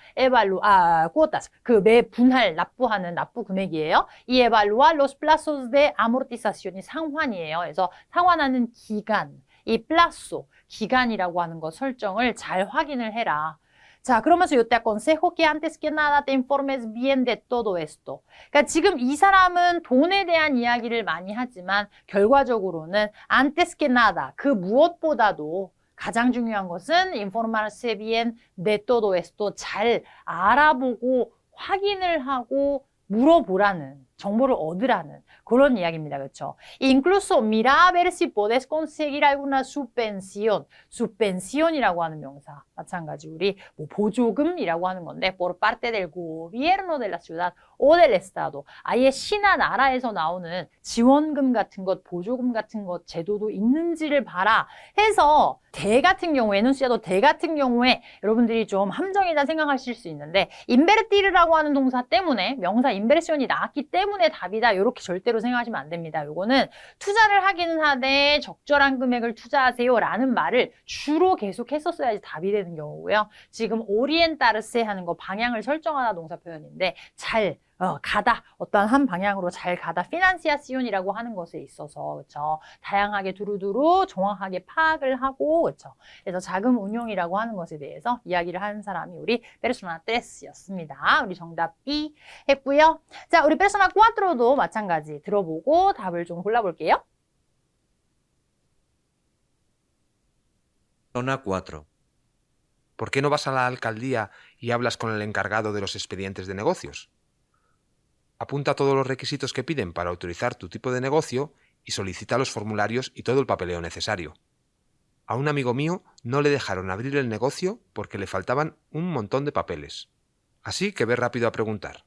cuotas. 그 매 분할 납부하는 납부 금액이에요. y evalúa los plazos de amortización이 상환이에요. 그래서 상환하는 기간, 이 plazo, 기간이라고 하는 것 설정을 잘 확인을 해라. 자, 그러면서 yo te aconsejo que antes que nada te informes bien de todo esto. 그러니까 지금 이 사람은 돈에 대한 이야기를 많이 하지만 결과적으로는 antes que nada, 그 무엇보다도 가장 중요한 것은 informarse bien de todo esto, 잘 알아보고 확인을 하고 물어보라는, 정보를 얻으라는 그런 이야기입니다. 그렇죠? Incluso mira a ver si puedes conseguir alguna subvención. subvención이라고 하는 명사. 마찬가지 우리 뭐 보조금이라고 하는 건데 por parte del gobierno de la ciudad o del estado. 아예 시나 나라에서 나오는 지원금 같은 것, 보조금 같은 것 제도도 있는지를 봐라 해서 대 같은 경우에, 에눈시아도 대 같은 경우에 여러분들이 좀 함정이다 생각하실 수 있는데 인베르티르라고 하는 동사 때문에 명사 인베르시온이 나왔기 때문에 답이다 이렇게 절대로 생각하시면 안 됩니다. 요거는 투자를 하기는 하되 적절한 금액을 투자하세요 라는 말을 주로 계속 했었어야지 답이 되는 경우고요. 지금 오리엔타르세 하는 거 방향을 설정하다 동사 표현인데 잘 가다, 어떤 한 방향으로 잘 가다, 피난시아시온이라고 하는 것에 있어서, 그쵸? 다양하게 두루두루 정확하게 파악을 하고, 그쵸? 그래서 자금 운용이라고 하는 것에 대해서 이야기를 하는 사람이 우리 페르소나 3였습니다. 우리 정답 B 했고요. 자, 우리 페르소나 4도 마찬가지 들어보고 답을 좀 골라볼게요. Zona 4. ¿Por qué no vas a la alcaldía y hablas con el encargado de los expedientes de negocios? Apunta todos los requisitos que piden para autorizar tu tipo de negocio y solicita los formularios y todo el papeleo necesario. A un amigo mío no le dejaron abrir el negocio porque le faltaban un montón de papeles. Así que ve rápido a preguntar.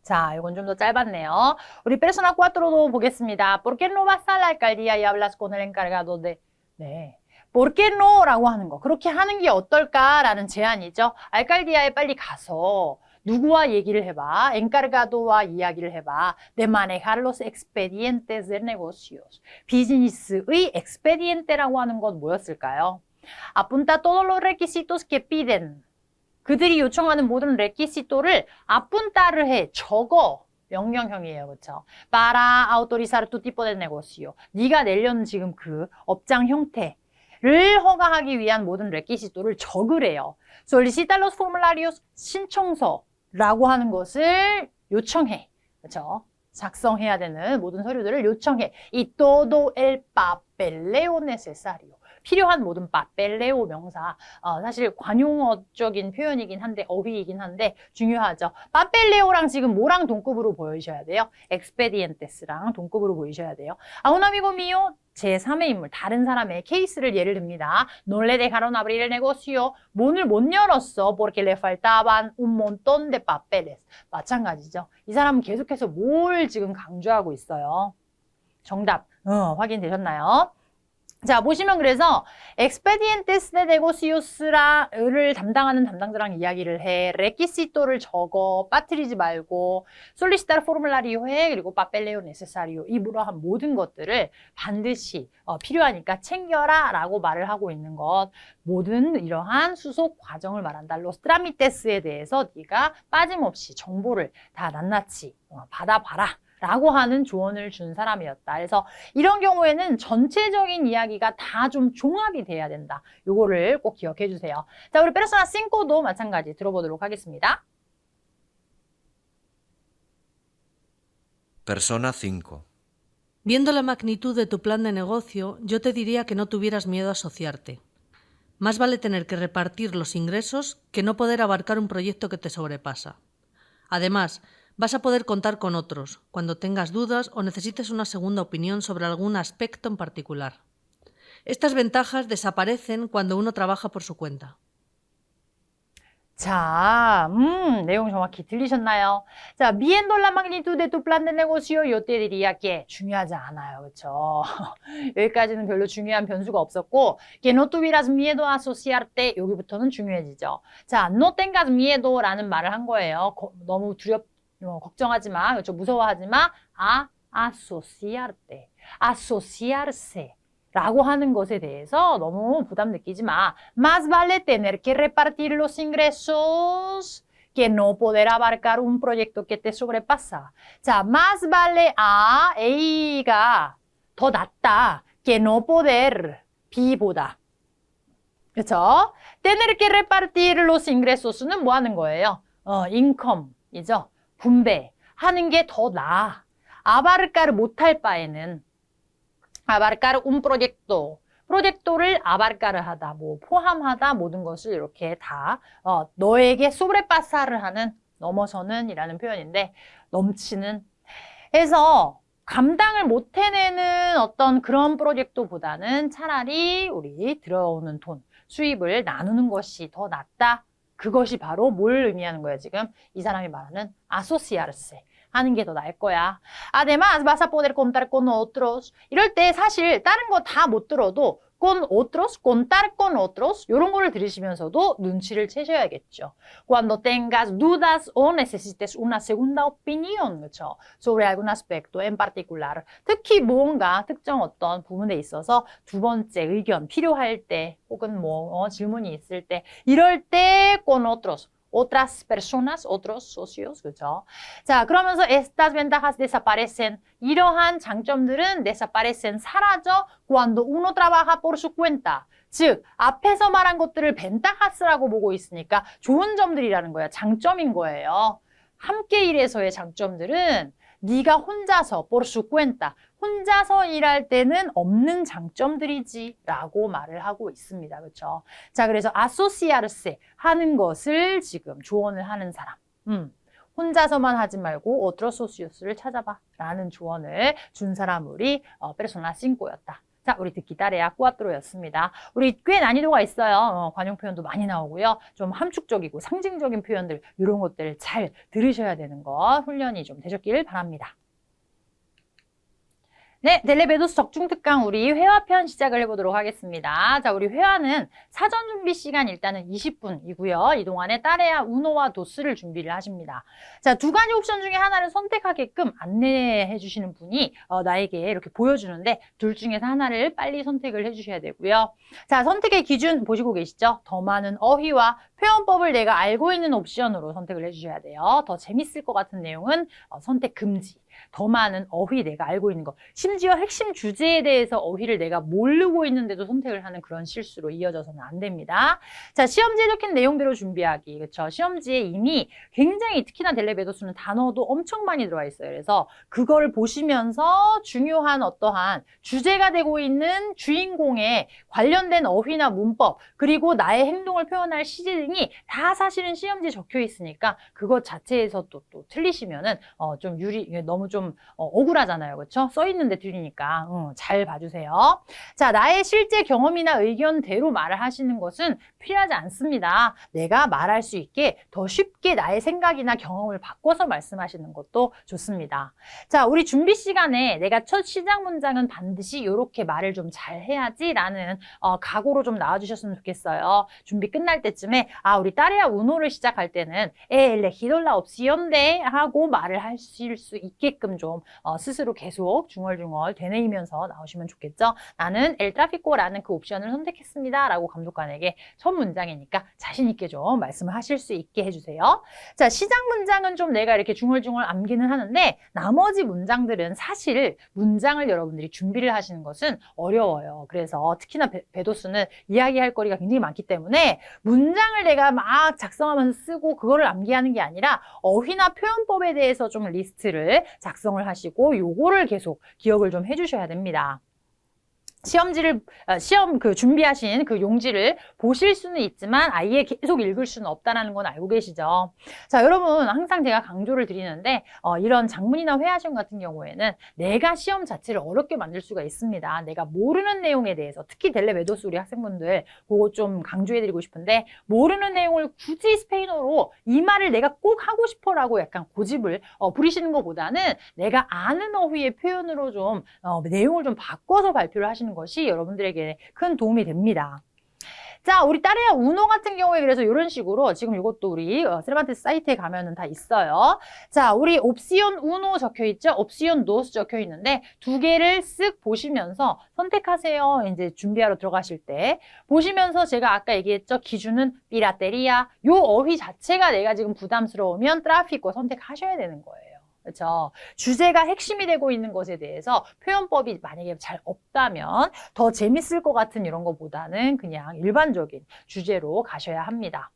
자, 이건 좀 더 짧았네요. 우리 페르소나 4도 보겠습니다. ¿Por qué no vas a la alcaldía y hablas con el encargado de... 네. ¿Por qué no? 라고 하는 거. 그렇게 하는 게 어떨까라는 제안이죠. 알칼디아에 빨리 가서 누구와 얘기를 해봐. encargado와 이야기를 해봐. de manejar los expedientes de negocios. 비즈니스의 expediente라고 하는 건 뭐였을까요? Apunta todos los requisitos que piden. 그들이 요청하는 모든 requisito를 apunta를 해. 적어. 명령형이에요. 그렇죠? Para autorizar tu tipo de negocio. 네가 내려는 지금 그 업장 형태를 허가하기 위한 모든 requisito를 적으래요. Solicita los formularios. 신청서라고 하는 것을 요청해. 그렇죠? 작성해야 되는 모든 서류들을 요청해. Y todo el papeleo necesario. 필요한 모든 papeleo 명사. 사실 관용어적인 표현이긴 한데, 어휘이긴 한데 중요하죠. papeleo랑 지금 뭐랑 동급으로 보이셔야 돼요? expedientes랑 동급으로 보이셔야 돼요. A un amigo mío, 제3의 인물, 다른 사람의 케이스를 예를 듭니다. No le dejaron abrir el negocio. 문을 못 열었어. Porque le faltaban un montón de papeles. 마찬가지죠. 이 사람은 계속해서 뭘 지금 강조하고 있어요? 정답, 확인되셨나요? 자, 보시면 그래서 expedientes de negocios를 담당하는 담당자랑 이야기를 해. requisito를 적어. 빠뜨리지 말고. solicitar formulario 해. 그리고 papeleo necesario. 이러한 모든 것들을 반드시 필요하니까 챙겨라 라고 말을 하고 있는 것. 모든 이러한 수속 과정을 말한다. los tramites에 대해서 네가 빠짐없이 정보를 다 낱낱이 받아봐라. 라고 하는 조언을 준 사람이었다. 그래서 이런 경우에는 전체적인 이야기가 다 좀 종합이 돼야 된다. 요거를 꼭 기억해 주세요. 자, 우리 페르소나 5도 마찬가지 들어보도록 하겠습니다. Persona 5. Viendo la magnitud de tu plan de negocio, yo te diría que no tuvieras miedo a asociarte. Más vale tener que repartir los ingresos que no poder abarcar un proyecto que te sobrepasa. Además, vas a poder contar con otros cuando tengas dudas o necesites una segunda opinión sobre algún aspecto en particular. Estas ventajas desaparecen cuando uno trabaja por su cuenta. 자, 내용 정확히 들리셨나요? 자, viendo la magnitud de tu plan de negocio, yo te diría que 중요하지 않아요. 그쵸? 여기까지는 별로 중요한 변수가 없었고, que no tuvieras miedo a asociarte, 여기부터는 중요해지죠. 자, no tengas miedo라는 말을 한 거예요. 너무 걱정하지 마. 그렇죠? 무서워하지 마. asociarte, asociarse. 라고 하는 것에 대해서 너무 부담 느끼지 마. Más vale tener que repartir los ingresos que no poder abarcar un proyecto que te sobrepasa. 자, más vale A가 더 낫다. que no poder, B보다. 그렇죠? tener que repartir los ingresos는 뭐 하는 거예요? income이죠. 분배하는 게 더 나아. abarcar 못할 바에는 abarcar un proyecto. 프로젝토를 abarcar 하다, 뭐 포함하다, 모든 것을 이렇게 다 너에게 sobrepasar를 하는, 넘어서는 이라는 표현인데 넘치는 해서 감당을 못 해내는 어떤 그런 프로젝트보다는 차라리 우리 들어오는 돈, 수입을 나누는 것이 더 낫다. 그것이 바로 뭘 의미하는 거예요, 지금? 이 사람이 말하는 asociarse. 하는 게 더 나을 거야. Además, vas a poder contar con otros. 이럴 때 사실 다른 거 다 못 들어도 con otros, contar con otros 이런 거를 들으시면서도 눈치를 채셔야겠죠. Cuando tengas dudas o necesites una segunda opinión, 그렇죠? sobre algún aspecto en particular. 특히 뭔가 특정 어떤 부분에 있어서 두 번째 의견 필요할 때 혹은 뭐 질문이 있을 때 이럴 때 con otros. otras personas, otros socios, 그렇죠? 자, 그러면서 estas ventajas desaparecen. 이러한 장점들은 desaparecen, 사라져 cuando uno trabaja por su cuenta. 즉, 앞에서 말한 것들을 벤타하스라고 보고 있으니까 좋은 점들이라는 거야. 장점인 거예요. 함께 일해서의 장점들은 네가 혼자서 por su cuenta, 혼자서 일할 때는 없는 장점들이지 라고 말을 하고 있습니다. 그렇죠? 자, 그래서 asociarse 하는 것을 지금 조언을 하는 사람. 혼자서만 하지 말고 otros socios를 찾아봐 라는 조언을 준 사람 우리 persona 5였다. 자, 우리 듣기 따레야 4였습니다. 우리 꽤 난이도가 있어요. 관용 표현도 많이 나오고요. 좀 함축적이고 상징적인 표현들 이런 것들 잘 들으셔야 되는 거 훈련이 좀 되셨길 바랍니다. 네, 델레베도스 적중특강 우리 회화편 시작을 해보도록 하겠습니다. 자, 우리 회화는 사전 준비 시간 일단은 20분이고요. 이 동안에 따레야 우노와 도스를 준비를 하십니다. 자, 두 가지 옵션 중에 하나를 선택하게끔 안내해 주시는 분이 나에게 이렇게 보여주는데 둘 중에서 하나를 빨리 선택을 해주셔야 되고요. 자, 선택의 기준 보시고 계시죠? 더 많은 어휘와 표현법을 내가 알고 있는 옵션으로 선택을 해주셔야 돼요. 더 재밌을 것 같은 내용은 선택 금지. 더 많은 어휘 내가 알고 있는 거. 심지어 핵심 주제에 대해서 어휘를 내가 모르고 있는데도 선택을 하는 그런 실수로 이어져서는 안 됩니다. 자, 시험지에 적힌 내용대로 준비하기. 그렇죠? 시험지에 이미 굉장히 특히나 델레베도스는 단어도 엄청 많이 들어와 있어요. 그래서 그걸 보시면서 중요한 어떠한 주제가 되고 있는 주인공의 관련된 어휘나 문법 그리고 나의 행동을 표현할 시제 등이 다 사실은 시험지에 적혀 있으니까 그것 자체에서 또 틀리시면은 좀 너무 좀 억울하잖아요. 그렇죠? 써 있는데 틀리니까 잘 봐주세요. 자, 나의 실제 경험이나 의견대로 말을 하시는 것은 필요하지 않습니다. 내가 말할 수 있게 더 쉽게 나의 생각이나 경험을 바꿔서 말씀하시는 것도 좋습니다. 자, 우리 준비 시간에 내가 첫 시작 문장은 반드시 이렇게 말을 좀 잘 해야지라는 각오로 좀 나와주셨으면 좋겠어요. 준비 끝날 때쯤에 우리 따레야 우노를 시작할 때는 he elegido la opción de 하고 말을 하실 수 있게끔 좀 스스로 계속 중얼중얼 되뇌이면서 나오시면 좋겠죠. 나는 el tráfico라는 그 옵션을 선택했습니다. 라고 감독관에게 첫 문장이니까 자신 있게 좀 말씀을 하실 수 있게 해주세요. 자, 시작 문장은 좀 내가 이렇게 중얼중얼 암기는 하는데 나머지 문장들은 사실 문장을 여러분들이 준비를 하시는 것은 어려워요. 그래서 특히나 베도스는 이야기할 거리가 굉장히 많기 때문에 문장을 내가 막 작성하면서 쓰고 그거를 암기하는 게 아니라 어휘나 표현법에 대해서 좀 리스트를 작성을 하시고 요거를 계속 기억을 좀 해주셔야 됩니다. 시험 그 준비하신 그 용지를 보실 수는 있지만 아예 계속 읽을 수는 없다는 건 알고 계시죠? 자, 여러분 항상 제가 강조를 드리는데 이런 작문이나 회화시험 같은 경우에는 내가 시험 자체를 어렵게 만들 수가 있습니다. 내가 모르는 내용에 대해서 특히 델레베도스 우리 학생분들 그거 좀 강조해드리고 싶은데 모르는 내용을 굳이 스페인어로 이 말을 내가 꼭 하고 싶어라고 약간 고집을 부리시는 것보다는 내가 아는 어휘의 표현으로 좀 내용을 좀 바꿔서 발표를 하시는 것이 여러분들에게 큰 도움이 됩니다. 자, 우리 따레아 우노 같은 경우에 그래서 이런 식으로 지금 이것도 우리 세르반테스 사이트에 가면은 다 있어요. 자, 우리 옵시온 우노 적혀 있죠? 옵시온 도스 적혀 있는데 두 개를 쓱 보시면서 선택하세요. 이제 준비하러 들어가실 때 보시면서 제가 아까 얘기했죠? 기준은 삐라테리아. 요 어휘 자체가 내가 지금 부담스러우면 트라피코 선택하셔야 되는 거예요. 그렇죠? 주제가 핵심이 되고 있는 것에 대해서 표현법이 만약에 잘 없다면 더 재밌을 것 같은 이런 것보다는 그냥 일반적인 주제로 가셔야 합니다.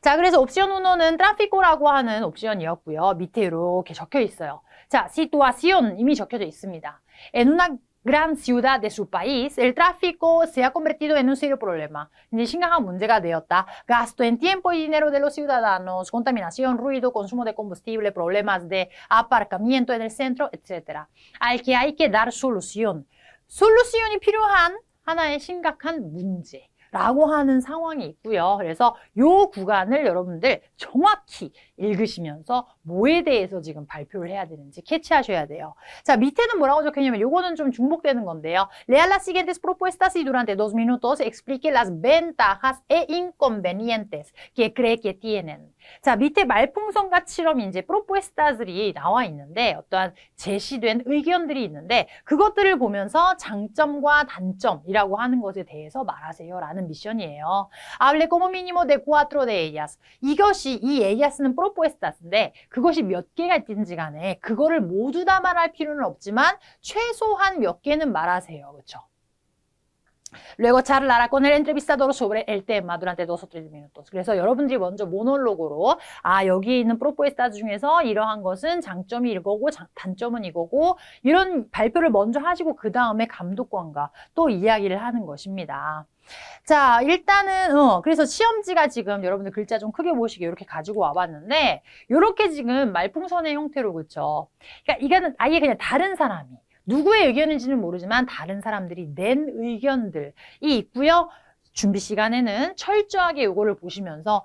자, 그래서 옵션 우노는 트라피코라고 하는 옵션이었고요. 밑에 이렇게 적혀 있어요. 자, situación 이미 적혀져 있습니다. En una gran ciudad de su país, el tráfico se ha convertido en un serio problema. 이제 심각한 문제가 되었다. Gasto en tiempo y dinero de los ciudadanos, contaminación, ruido, consumo de combustible, problemas de aparcamiento en el centro, etc. Al que hay que dar solución. 솔루션이 필요한 하나의 심각한 문제. 라고 하는 상황이 있고요. 그래서 요 구간을 여러분들 정확히 읽으시면서 뭐에 대해서 지금 발표를 해야 되는지 캐치하셔야 돼요. 자, 밑에는 뭐라고 적혀있냐면 요거는 좀 중복되는 건데요. Lea las siguientes propuestas y durante 2 minutos explique las ventajas e inconvenientes que cree que tienen. 자, 밑에 말풍선같이럼 이제 propuestas들이 나와 있는데 어떠한 제시된 의견들이 있는데 그것들을 보면서 장점과 단점이라고 하는 것에 대해서 말하세요 라는 미션이에요. Hable como mínimo de 4 de ellas. 이것이 이 ellas는 propuestas인데 그것이 몇 개가 있든지 간에 그거를 모두 다 말할 필요는 없지만 최소한 몇 개는 말하세요. 그렇죠? Luego charlará con el entrevistador sobre el tema durante 2 o 3 minutos. 그래서 여러분들이 먼저 모놀로그로 여기에 있는 프로포에스타 중에서 이러한 것은 장점이 이거고 단점은 이거고 이런 발표를 먼저 하시고 그 다음에 감독관과 또 이야기를 하는 것입니다. 자, 일단은 그래서 시험지가 지금 여러분들 글자 좀 크게 보시게 이렇게 가지고 와봤는데 이렇게 지금 말풍선의 형태로 그렇죠. 그러니까 이거는 아예 그냥 다른 사람이 누구의 의견인지는 모르지만 다른 사람들이 낸 의견들이 있고요. 준비 시간에는 철저하게 이거를 보시면서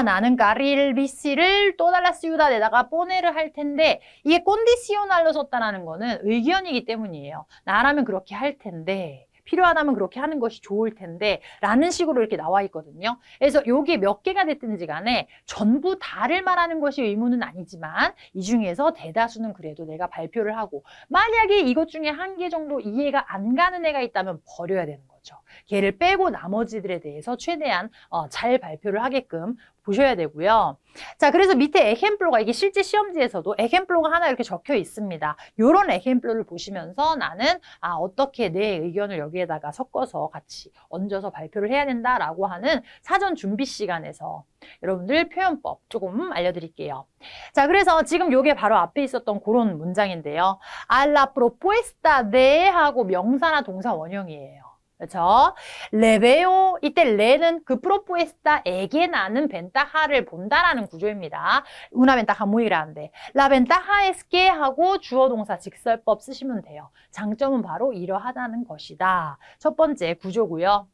나는 까릴 비시를 또달라 시우다에다가 뽀네를 할 텐데 이게 콘디시오날로 썼다는 거는 의견이기 때문이에요. 나라면 그렇게 할 텐데 필요하다면 그렇게 하는 것이 좋을 텐데 라는 식으로 이렇게 나와 있거든요. 그래서 요게 몇 개가 됐든지 간에 전부 다를 말하는 것이 의무는 아니지만 이 중에서 대다수는 그래도 내가 발표를 하고 만약에 이것 중에 한 개 정도 이해가 안 가는 애가 있다면 버려야 되는 거죠. 걔를 빼고 나머지들에 대해서 최대한 잘 발표를 하게끔 보셔야 되고요. 자, 그래서 밑에 에셈플로가 이게 실제 시험지에서도 에셈플로가 하나 이렇게 적혀 있습니다. 요런 에셈플로를 보시면서 나는 어떻게 내 의견을 여기에다가 섞어서 같이 얹어서 발표를 해야 된다라고 하는 사전 준비 시간에서 여러분들 표현법 조금 알려드릴게요. 자, 그래서 지금 요게 바로 앞에 있었던 그런 문장인데요. A la propuesta de 하고 명사나 동사 원형이에요. 그렇죠? 레베오 이때 레는 그 프로푸에스타에게 나는 벤타하를 본다라는 구조입니다. una ventaja muy grande. La ventaja es que 하고 주어 동사 직설법 쓰시면 돼요. 장점은 바로 이러하다는 것이다. 첫 번째 구조고요.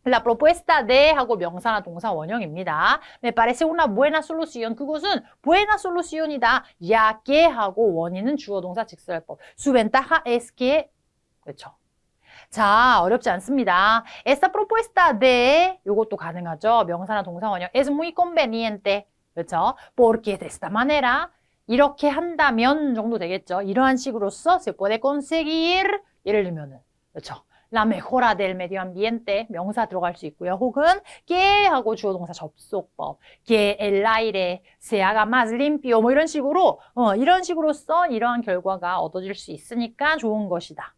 La propuesta de 하고 명사나 동사 원형입니다. Me parece una buena solución. 그것은 buena solucion이다. Ya que 하고 원인은 주어 동사 직설법. Su ventaja es que 그렇죠. 자, 어렵지 않습니다. Esta propuesta de 요것도 가능하죠. 명사나 동사 원형. Es muy conveniente. 그렇죠? Porque de esta manera 이렇게 한다면 정도 되겠죠. 이러한 식으로서 se puede conseguir 예를 들면은 그렇죠? La mejora del medio ambiente 명사 들어갈 수 있고요. 혹은 que 하고 주어 동사 접속법. Que el aire se haga más limpio 뭐 이런 식으로서 이러한 결과가 얻어질 수 있으니까 좋은 것이다.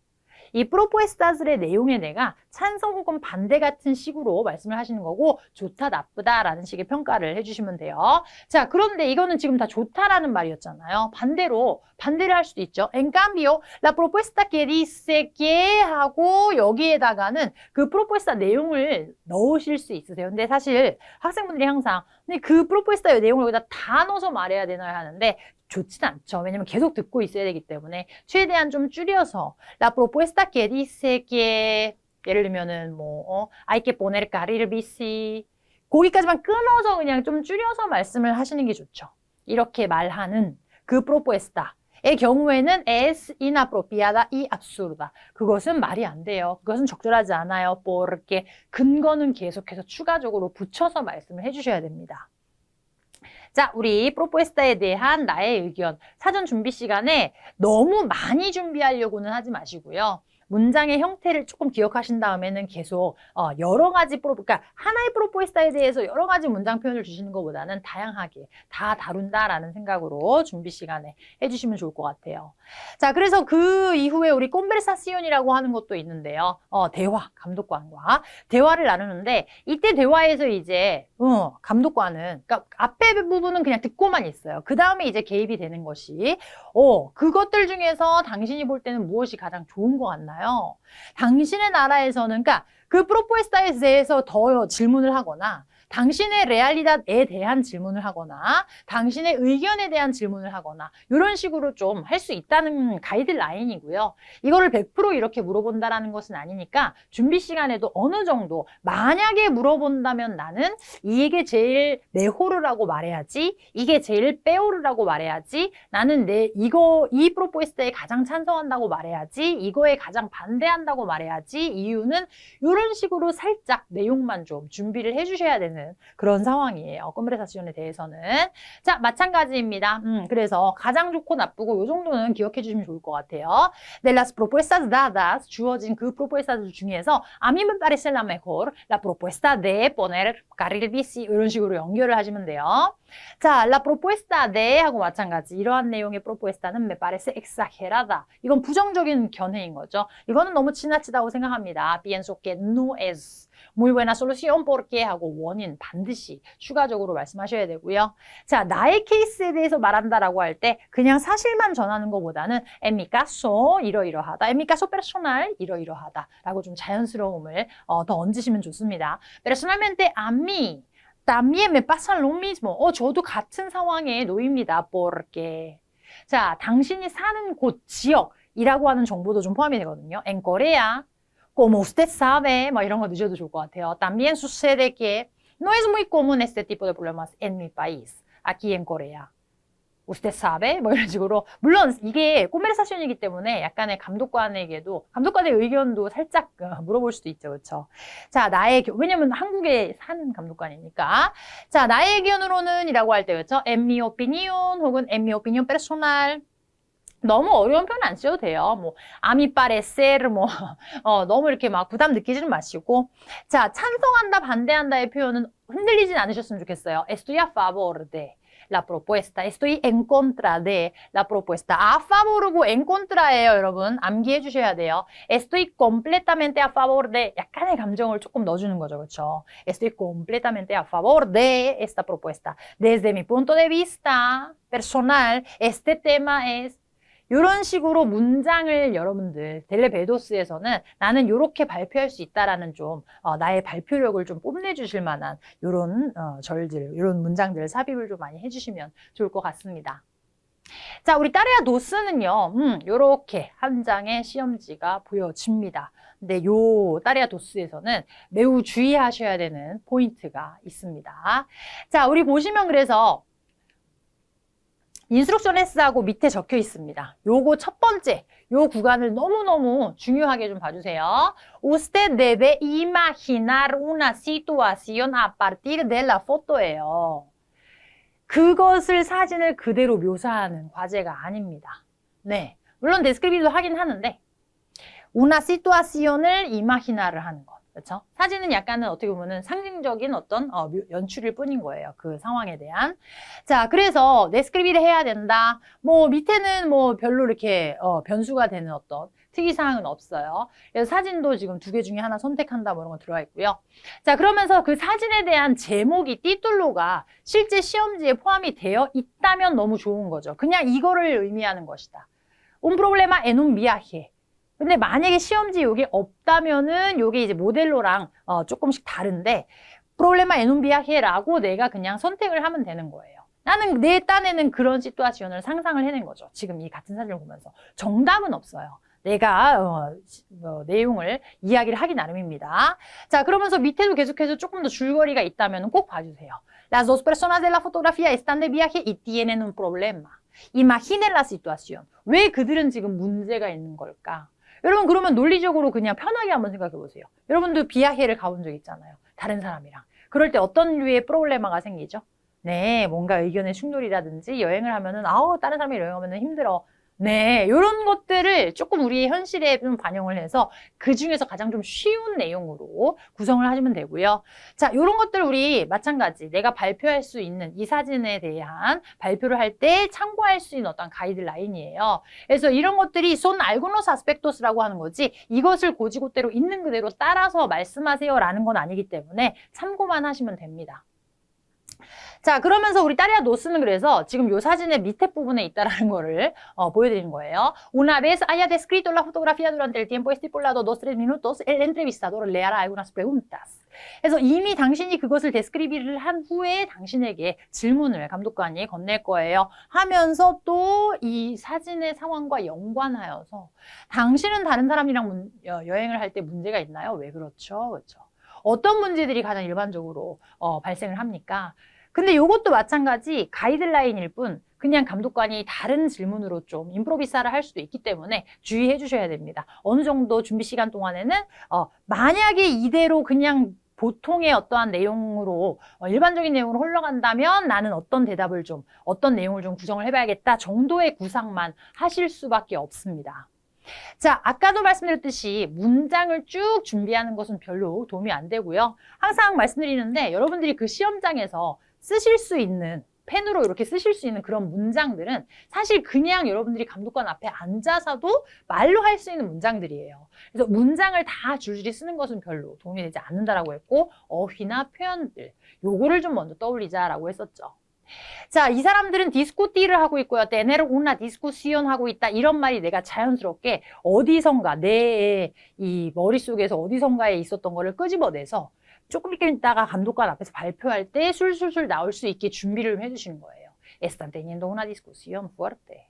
이 프로포에스타스의 내용에 대가 찬성 혹은 반대 같은 식으로 말씀을 하시는 거고 좋다 나쁘다라는 식의 평가를 해주시면 돼요. 자, 그런데 이거는 지금 다 좋다라는 말이었잖아요. 반대로 반대를 할 수도 있죠. En cambio, la propuesta que dice que 하고 여기에다가는 그 프로포에스타 내용을 넣으실 수 있으세요. 근데 사실 학생분들이 항상 근데 그 프로포에스타의 내용을 여기다 다 넣어서 말해야 되나요 하는데 좋진 않죠. 왜냐면 계속 듣고 있어야 되기 때문에 최대한 좀 줄여서 La propuesta que dice que 예를 들면은 뭐 hay que poner carril bici 거기까지만 끊어서 그냥 좀 줄여서 말씀을 하시는 게 좋죠. 이렇게 말하는 그 프로포에스타의 경우에는 es inapropiada y absurda. 그것은 말이 안 돼요. 그것은 적절하지 않아요. porque 근거는 계속해서 추가적으로 붙여서 말씀을 해주셔야 됩니다. 자, 우리 프로포에스타에 대한 나의 의견. 사전 준비 시간에 너무 많이 준비하려고는 하지 마시고요. 문장의 형태를 조금 기억하신 다음에는 계속 여러 가지 그러니까 하나의 프로포에스타에 대해서 여러 가지 문장 표현을 주시는 것보다는 다양하게 다 다룬다라는 생각으로 준비 시간에 해주시면 좋을 것 같아요. 자, 그래서 그 이후에 우리 콘베르사시온이라고 하는 것도 있는데요. 대화, 감독관과 대화를 나누는데 이때 대화에서 이제 감독관은 그러니까 앞에 부분은 그냥 듣고만 있어요. 그 다음에 이제 개입이 되는 것이 그것들 중에서 당신이 볼 때는 무엇이 가장 좋은 것 같나요? 당신의 나라에서는 그러니까 그 프로포에스타에 대해서 더 질문을 하거나 당신의 레알리다에 대한 질문을 하거나 당신의 의견에 대한 질문을 하거나 이런 식으로 좀 할 수 있다는 가이드라인이고요. 이거를 100% 이렇게 물어본다라는 것은 아니니까 준비 시간에도 어느 정도 만약에 물어본다면 나는 이게 제일 메호르라고 말해야지 이게 제일 빼오르라고 말해야지 나는 이 프로포에스타에 가장 찬성한다고 말해야지 이거에 가장 반대한다고 말해야지 이유는 이런 식으로 살짝 내용만 좀 준비를 해주셔야 되는 그런 상황이에요. 콘베르사시온에 대해서는. 자, 마찬가지입니다. 그래서 가장 좋고 나쁘고 이 정도는 기억해 주시면 좋을 것 같아요. De las propuestas dadas, 주어진 그 프로포에스타 중에서 a mí me parece la mejor, la propuesta de poner carril bici 이런 식으로 연결을 하시면 돼요. 자, la propuesta de 하고 마찬가지. 이러한 내용의 프로포에스타는 me parece exagerada. 이건 부정적인 견해인 거죠. 이거는 너무 지나치다고 생각합니다. Pienso que no es muy buena solución porque 하고 원인 반드시 추가적으로 말씀하셔야 되고요. 자, 나의 케이스에 대해서 말한다라고 할 때 그냥 사실만 전하는 것보다는 en mi caso 이러이러하다, en mi caso personal 이러이러하다 라고 좀 자연스러움을 더 얹으시면 좋습니다. Personalmente a mí también me pasa lo mismo. 저도 같은 상황에 놓입니다. porque 자, 당신이 사는 곳, 지역이라고 하는 정보도 좀 포함이 되거든요. En Corea como usted sabe, 뭐 이런 거 넣으셔도 좋을 것 같아요. También sucede que no es muy común este tipo de problemas en mi país, aquí en Corea. Usted sabe? 뭐 이런 식으로. 물론 이게 콘베르사시온이기 때문에 약간의 감독관의 의견도 살짝 물어볼 수도 있죠. 그렇죠? 자, 왜냐면 한국에 사는 감독관이니까. 자, 나의 의견으로는 이라고 할 때 그렇죠? En mi opinión 혹은 en mi opinión personal. 너무 어려운 표현 안 쓰셔도 돼요. 뭐, a mi parecer, 너무 이렇게 막 부담 느끼지는 마시고. 자, 찬성한다, 반대한다의 표현은 흔들리진 않으셨으면 좋겠어요. Estoy a favor de la propuesta. Estoy en contra de la propuesta. A favor고 en contra예요, 여러분. 암기해 주셔야 돼요. Estoy completamente a favor de. 약간의 감정을 조금 넣어주는 거죠, 그렇죠? Estoy completamente a favor de esta propuesta. Desde mi punto de vista personal, este tema es 이런 식으로 문장을 여러분들 델레베도스에서는 나는 이렇게 발표할 수 있다라는 좀 나의 발표력을 좀 뽐내주실 만한 이런 절들, 이런 문장들 삽입을 좀 많이 해주시면 좋을 것 같습니다. 자, 우리 따레아 도스는요, 이렇게 한 장의 시험지가 보여집니다. 근데 요 따레아 도스에서는 매우 주의하셔야 되는 포인트가 있습니다. 자, 우리 보시면 그래서 인스트럭션S하고 밑에 적혀 있습니다. 요거 첫 번째, 요 구간을 너무너무 중요하게 좀 봐주세요. Usted debe imaginar una situación a partir de la foto예요. 그것을 사진을 그대로 묘사하는 과제가 아닙니다. 네, 물론 데스크립티브도 하긴 하는데 una situacion을 imaginar을 하는 것. 그렇죠? 사진은 약간은 어떻게 보면은 상징적인 어떤 연출일 뿐인 거예요. 그 상황에 대한. 자, 그래서 데스크립티브를 해야 된다. 뭐 밑에는 뭐 별로 이렇게 변수가 되는 어떤 특이사항은 없어요. 그래서 사진도 지금 2개 중에 하나 선택한다 뭐 이런 거 들어가 있고요. 자, 그러면서 그 사진에 대한 제목이 띠뚤로가 실제 시험지에 포함이 되어 있다면 너무 좋은 거죠. 그냥 이거를 의미하는 것이다. Un problema en un viaje. 근데 만약에 시험지 요게 없다면은 요게 이제 모델로랑 조금씩 다른데 problema en un viaje라고 내가 그냥 선택을 하면 되는 거예요. 나는 내 딴에는 그런 시투아시온을 상상을 해낸 거죠. 지금 이 같은 사진을 보면서. 정답은 없어요. 내가 내용을 이야기를 하기 나름입니다. 자, 그러면서 밑에도 계속해서 조금 더 줄거리가 있다면 꼭 봐주세요. Las dos personas de la fotografía están de viaje y tienen un problema. Imaginen la situación. 왜 그들은 지금 문제가 있는 걸까? 여러분 그러면 논리적으로 그냥 편하게 한번 생각해 보세요. 여러분도 비아해를 가본 적 있잖아요. 다른 사람이랑. 그럴 때 어떤 류의 프로블레마가 생기죠? 네, 뭔가 의견의 충돌이라든지 여행을 하면은 다른 사람이 여행하면은 힘들어. 네, 이런 것들을 조금 우리 현실에 좀 반영을 해서 그 중에서 가장 좀 쉬운 내용으로 구성을 하시면 되고요. 자, 이런 것들 우리 마찬가지 내가 발표할 수 있는 이 사진에 대한 발표를 할 때 참고할 수 있는 어떤 가이드라인이에요. 그래서 이런 것들이 son algunos aspectos라고 하는 거지 이것을 고지고대로 있는 그대로 따라서 말씀하세요라는 건 아니기 때문에 참고만 하시면 됩니다. 자, 그러면서 우리 딸이야 노스는 그래서 지금 요 사진의 밑에 부분에 있다라는 거를 보여드리는 거예요. Una vez haya descrito la fotografía durante el tiempo estipulado 2-3 minutos, el entrevistador le hará algunas preguntas. 그래서 이미 당신이 그것을 데스크리비를 한 후에 당신에게 질문을 감독관이 건넬 거예요. 하면서 또 이 사진의 상황과 연관하여서 당신은 다른 사람이랑 여행을 할 때 문제가 있나요? 왜 그렇죠? 그렇죠. 어떤 문제들이 가장 일반적으로 발생을 합니까? 근데 이것도 마찬가지 가이드라인일 뿐 그냥 감독관이 다른 질문으로 좀 임프로비사를 할 수도 있기 때문에 주의해 주셔야 됩니다. 어느 정도 준비 시간 동안에는 만약에 이대로 그냥 보통의 어떠한 내용으로 일반적인 내용으로 흘러간다면 나는 어떤 대답을 좀 어떤 내용을 좀 구성을 해봐야겠다 정도의 구상만 하실 수밖에 없습니다. 자, 아까도 말씀드렸듯이 문장을 쭉 준비하는 것은 별로 도움이 안 되고요. 항상 말씀드리는데 여러분들이 그 시험장에서 쓰실 수 있는 펜으로 이렇게 쓰실 수 있는 그런 문장들은 사실 그냥 여러분들이 감독관 앞에 앉아서도 말로 할 수 있는 문장들이에요. 그래서 문장을 다 줄줄이 쓰는 것은 별로 도움이 되지 않는다라고 했고 어휘나 표현들 요거를 좀 먼저 떠올리자라고 했었죠. 자, 이 사람들은 디스쿠티를 하고 있고요. tener una discusión 하고 있다. 이런 말이 내가 자연스럽게 어디선가 내 이 머릿속에서 어디선가에 있었던 거를 끄집어내서 조금 있다가 감독관 앞에서 발표할 때 술술술 나올 수 있게 준비를 좀 해주시는 거예요. Están teniendo una discusión fuerte.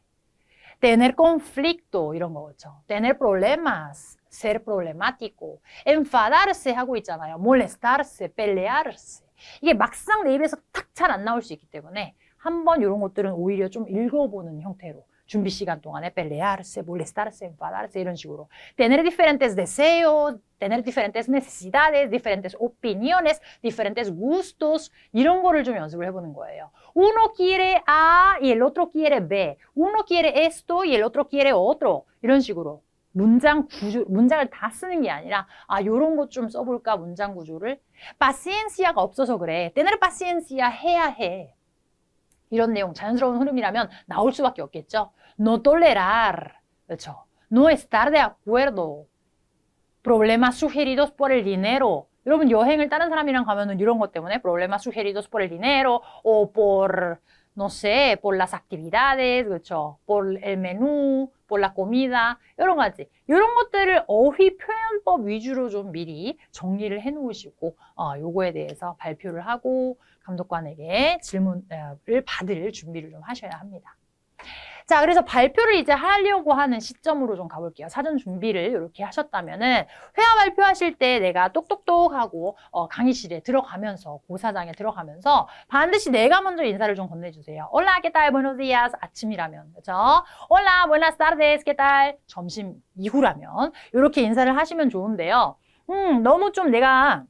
Tener conflicto 이런 거죠. Tener problemas, ser problemático. Enfadarse 하고 있잖아요. Molestarse, pelearse. 이게 막상 내 입에서 탁 잘 안 나올 수 있기 때문에 한번 이런 것들은 오히려 좀 읽어보는 형태로 준비 시간 동안에 pelearse, molestarse, enfadarse 이런 식으로 tener diferentes deseos, tener diferentes necesidades, diferentes opiniones, diferentes gustos 이런 거를 좀 연습을 해보는 거예요. Uno quiere A y el otro quiere B. Uno quiere esto y el otro quiere otro. 이런 식으로 문장 구조, 문장을 다 쓰는 게 아니라 요런 것 좀 써볼까 문장 구조를 paciencia가 없어서 그래. tener paciencia 해야 해. 이런 내용 자연스러운 흐름이라면 나올 수밖에 없겠죠. No tolerar, 그렇죠. No estar de acuerdo. Problemas sugeridos por el dinero. 여러분 여행을 다른 사람이랑 가면은 이런 것 때문에 problemas sugeridos por el dinero o por no sé, por las actividades, 그렇죠. por el menú, por la comida 이런 가지. 이런 것들을 어휘 표현법 위주로 좀 미리 정리를 해 놓으시고 요거에 대해서 발표를 하고 감독관에게 질문을 받을 준비를 좀 하셔야 합니다. 자, 그래서 발표를 이제 하려고 하는 시점으로 좀 가볼게요. 사전 준비를 이렇게 하셨다면은 회화 발표하실 때 내가 똑똑똑하고 강의실에 들어가면서 고사장에 들어가면서 반드시 내가 먼저 인사를 좀 건네주세요. Hola, ¿qué tal? Buenos días. 아침이라면 그렇죠? Hola, buenas tardes. ¿Qué tal? 점심 이후라면 이렇게 인사를 하시면 좋은데요. 너무 좀 내가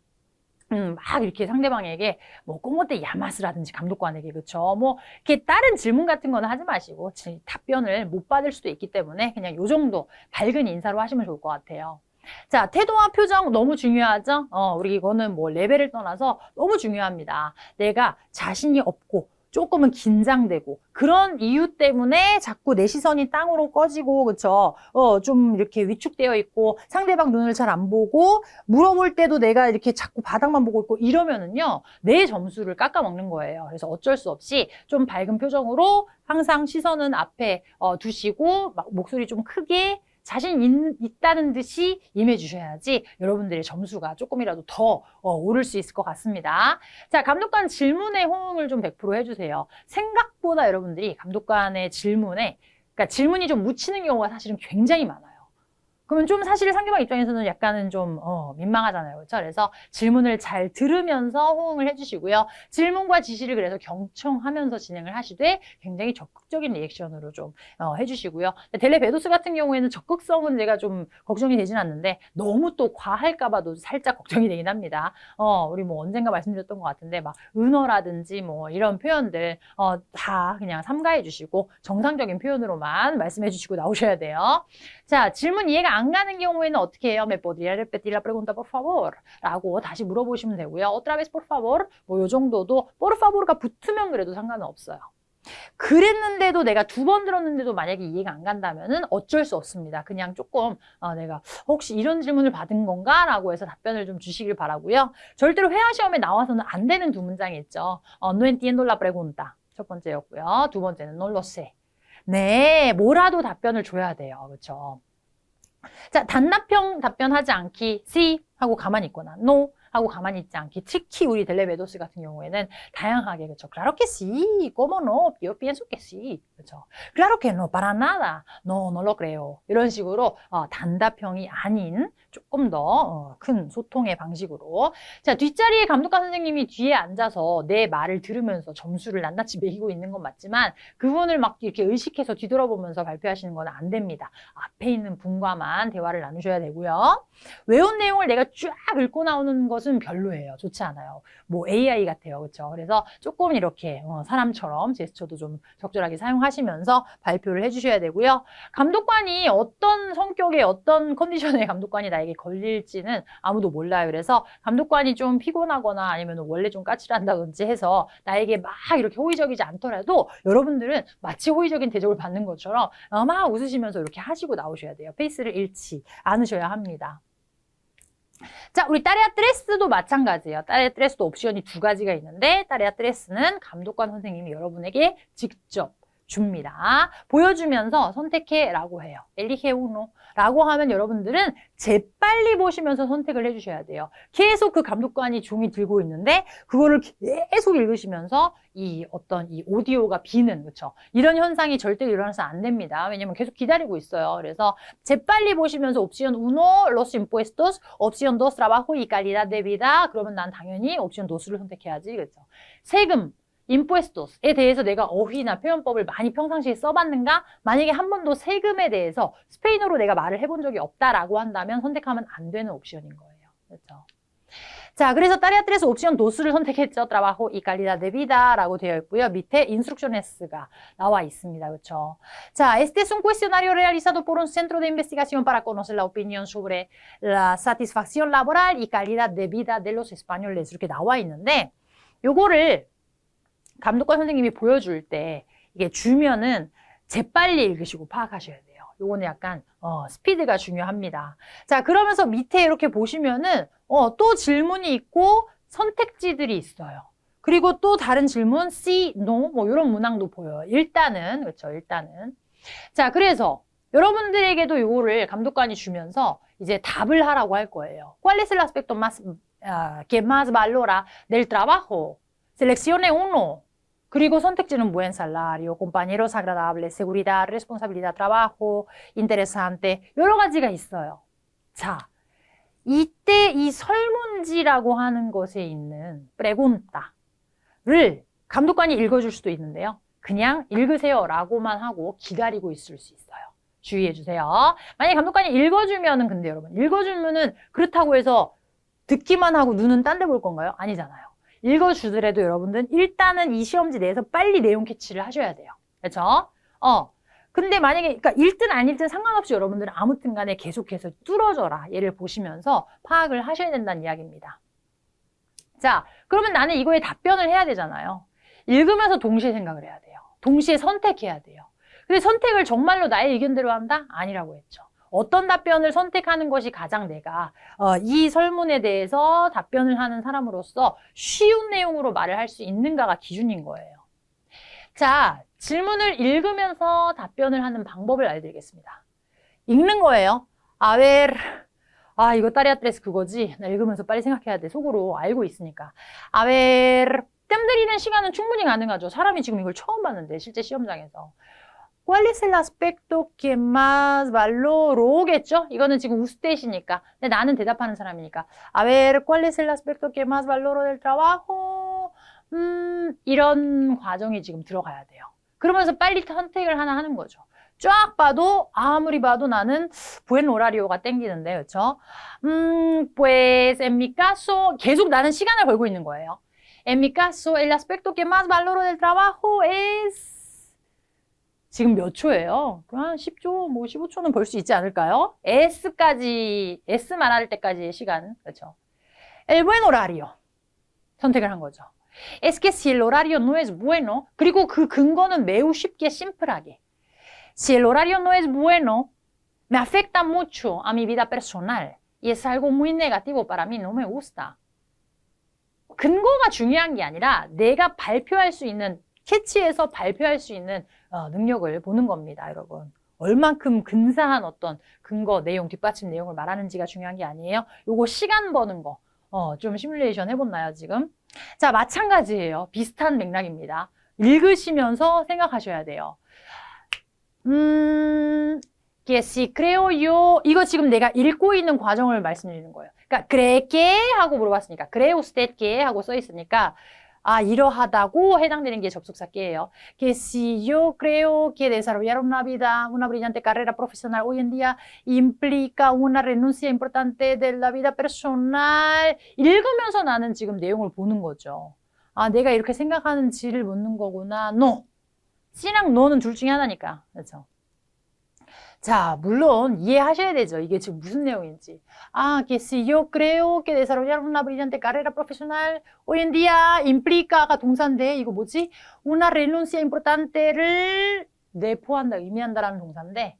막 이렇게 상대방에게 뭐 꼬모떼 야마스라든지 감독관에게 그쵸 뭐 이렇게 다른 질문 같은 거는 하지 마시고 답변을 못 받을 수도 있기 때문에 그냥 요 정도 밝은 인사로 하시면 좋을 것 같아요. 자, 태도와 표정 너무 중요하죠? 우리 이거는 뭐 레벨을 떠나서 너무 중요합니다. 내가 자신이 없고 조금은 긴장되고 그런 이유 때문에 자꾸 내 시선이 땅으로 꺼지고 그쵸? 좀 이렇게 위축되어 있고 상대방 눈을 잘 안 보고 물어볼 때도 내가 이렇게 자꾸 바닥만 보고 있고 이러면은요 내 점수를 깎아먹는 거예요. 그래서 어쩔 수 없이 좀 밝은 표정으로 항상 시선은 앞에 두시고 막 목소리 좀 크게 자신 있다는 듯이 임해 주셔야지 여러분들의 점수가 조금이라도 더 오를 수 있을 것 같습니다. 자, 감독관 질문에 호응을 좀 100% 해주세요. 생각보다 여러분들이 감독관의 질문에, 그러니까 질문이 좀 묻히는 경우가 사실은 굉장히 많아요. 그러면 좀 사실 상대방 입장에서는 약간은 좀 민망하잖아요. 그렇죠? 그래서 질문을 잘 들으면서 호응을 해주시고요. 질문과 지시를 그래서 경청하면서 진행을 하시되 굉장히 적극적인 리액션으로 좀 해주시고요. 델레 베도스 같은 경우에는 적극성은 제가 좀 걱정이 되진 않는데 너무 또 과할까 봐도 살짝 걱정이 되긴 합니다. 우리 뭐 언젠가 말씀드렸던 것 같은데 막 은어라든지 뭐 이런 표현들 다 그냥 삼가해 주시고 정상적인 표현으로만 말씀해 주시고 나오셔야 돼요. 자, 질문 이해가 안 가는 경우에는 어떻게 해요? ¿Me podría repetir la pregunta, por favor? 라고 다시 물어보시면 되고요. Otra vez, por favor? 뭐 요 정도도 por favor가 붙으면 그래도 상관은 없어요. 그랬는데도 내가 2번 들었는데도 만약에 이해가 안 간다면은 어쩔 수 없습니다. 그냥 조금 내가 혹시 이런 질문을 받은 건가? 라고 해서 답변을 좀 주시길 바라고요. 절대로 회화 시험에 나와서는 안 되는 2문장이 있죠. No entiendo la pregunta. 첫 번째였고요. 두 번째는 no lo sé. 네, 뭐라도 답변을 줘야 돼요. 그렇죠? 자, 단답형 답변하지 않기, sí 하고 가만히 있거나 no 하고 가만히 있지 않기. 특히 우리 델레 베도스 같은 경우에는 다양하게 그렇죠. Claro que sí, cómo no, yo pienso que sí. 그렇죠. Claro que no, para nada, no, no lo creo. 이런 식으로 단답형이 아닌 조금 더 큰 소통의 방식으로. 자, 뒷자리에 감독관 선생님이 뒤에 앉아서 내 말을 들으면서 점수를 낱낱이 매기고 있는 건 맞지만 그분을 막 이렇게 의식해서 뒤돌아보면서 발표하시는 건 안 됩니다. 앞에 있는 분과만 대화를 나누셔야 되고요. 외운 내용을 내가 쫙 읽고 나오는 것은 별로예요. 좋지 않아요. 뭐 AI 같아요. 그렇죠? 그래서 조금 이렇게 사람처럼 제스처도 좀 적절하게 사용하시면서 발표를 해주셔야 되고요. 감독관이 어떤 성격의 어떤 컨디션의 감독관이 나에게 걸릴지는 아무도 몰라요. 그래서 감독관이 좀 피곤하거나 아니면 원래 좀 까칠한다든지 해서 나에게 막 이렇게 호의적이지 않더라도 여러분들은 마치 호의적인 대접을 받는 것처럼 막 웃으시면서 이렇게 하시고 나오셔야 돼요. 페이스를 잃지 않으셔야 합니다. 자, 우리 따레아 트레스도 마찬가지예요. 따레아 트레스도 옵션이 2가지가 있는데 따레아 트레스는 감독관 선생님이 여러분에게 직접 줍니다. 보여주면서 선택해 라고 해요. Elige uno 라고 하면 여러분들은 재빨리 보시면서 선택을 해주셔야 돼요. 계속 그 감독관이 종이 들고 있는데 그거를 계속 읽으시면서 이 오디오가 비는, 그쵸? 이런 현상이 절대 일어나서 안 됩니다. 왜냐면 계속 기다리고 있어요. 그래서 재빨리 보시면서 옵션 1, los impuestos, 옵션 2, trabajo y calidad de vida. 그러면 난 당연히 옵션 2를 선택해야지, 그쵸? 세금, impuestos에 대해서 내가 어휘나 표현법을 많이 평상시에 써봤는가? 만약에 한 번도 세금에 대해서 스페인어로 내가 말을 해본 적이 없다라고 한다면 선택하면 안 되는 옵션인 거예요. 그렇죠? 자, 그래서 따레아 트레스 옵션 도수를 선택했죠. trabajo y calidad de vida라고 되어 있고요. 밑에 instrucciones가 나와 있습니다. 그렇죠? 자, este es un cuestionario realizado por un centro de investigación para conocer la opinión sobre la satisfacción laboral y calidad de vida de los españoles. 이렇게 나와 있는데 요거를 감독관 선생님이 보여줄 때 이게 주면은 재빨리 읽으시고 파악하셔야 돼요. 요거는 약간 스피드가 중요합니다. 자, 그러면서 밑에 이렇게 보시면은 또 질문이 있고 선택지들이 있어요. 그리고 또 다른 질문 sí, no 뭐 이런 문항도 보여요. 일단은 그렇죠. 일단은 자, 그래서 여러분들에게도 요거를 감독관이 주면서 이제 답을 하라고 할 거예요. ¿Cuál es el aspecto más que más valora del trabajo? Seleccione uno. 그리고 선택지는 buen salario, compañeros agradables, seguridad, responsabilidad, trabajo, interesante 여러 가지가 있어요. 자, 이때 이 설문지라고 하는 것에 있는 pregunta를 감독관이 읽어줄 수도 있는데요. 그냥 읽으세요 라고만 하고 기다리고 있을 수 있어요. 주의해 주세요. 만약에 감독관이 읽어주면은 근데 여러분 읽어주면은 그렇다고 해서 듣기만 하고 눈은 딴 데 볼 건가요? 아니잖아요. 읽어주더라도 여러분들은 일단은 이 시험지 내에서 빨리 내용 캐치를 하셔야 돼요. 그렇죠? 근데 만약에 그러니까 읽든 안 읽든 상관없이 여러분들은 아무튼 간에 계속해서 뚫어져라 얘를 보시면서 파악을 하셔야 된다는 이야기입니다. 자, 그러면 나는 이거에 답변을 해야 되잖아요. 읽으면서 동시에 생각을 해야 돼요. 동시에 선택해야 돼요. 근데 선택을 정말로 나의 의견대로 한다? 아니라고 했죠. 어떤 답변을 선택하는 것이 가장 내가 이 설문에 대해서 답변을 하는 사람으로서 쉬운 내용으로 말을 할 수 있는가가 기준인 거예요. 자, 질문을 읽으면서 답변을 하는 방법을 알려드리겠습니다. 읽는 거예요. 아ver, 이거 따리아트레스 그거지. 나 읽으면서 빨리 생각해야 돼. 속으로 알고 있으니까. 아ver, 뜸 들이는 시간은 충분히 가능하죠. 사람이 지금 이걸 처음 봤는데, 실제 시험장에서. ¿Cuál es el aspecto que más valoro겠죠? 이거는 지금 우스테이시니까. 근데 나는 대답하는 사람이니까. A ver, ¿cuál es el aspecto que más valoro del trabajo? 이런 과정이 지금 들어가야 돼요. 그러면서 빨리 선택을 하나 하는 거죠. 쫙 봐도 아무리 봐도 나는 buen horario가 땡기는데, 그렇죠? Pues en mi caso 계속 나는 시간을 걸고 있는 거예요. En mi caso, el aspecto que más valoro del trabajo es 지금 몇 초예요? 한 10초, 뭐 15초는 볼 수 있지 않을까요? S 말할 때까지의 시간, 그렇죠? El buen horario 선택을 한 거죠. Es que si el horario no es bueno, 그리고 그 근거는 매우 쉽게 심플하게. Si el horario no es bueno, me afecta mucho a mi vida personal y es algo muy negativo para mí, no me gusta. 근거가 중요한 게 아니라 내가 발표할 수 있는 캐치해서 발표할 수 있는 능력을 보는 겁니다, 여러분. 얼만큼 근사한 어떤 근거, 내용, 뒷받침 내용을 말하는지가 중요한 게 아니에요. 요거 시간 버는 거, 좀 시뮬레이션 해봤나요, 지금? 자, 마찬가지예요. 비슷한 맥락입니다. 읽으시면서 생각하셔야 돼요. que si creo yo, 이거 지금 내가 읽고 있는 과정을 말씀드리는 거예요. 그러니까, cree que 하고 물어봤으니까, cree usted que 하고 써 있으니까, 이러하다고 해당되는 게 접속사께예요. Que si yo creo que desarrollar una brillante carrera profesional hoy en día implica una renuncia importante de la vida personal. 읽으면서 나는 지금 내용을 보는 거죠. 내가 이렇게 생각하는지를 묻는 거구나. No. C랑 No는 둘 중에 하나니까. 그렇죠? 자, 물론 이해하셔야 되죠. 이게 지금 무슨 내용인지. Que si yo creo que desarrollar una brillante carrera profesional hoy en día implica가 동사인데 이거 뭐지? Una renuncia importante를 내포한다, 의미한다라는 동사인데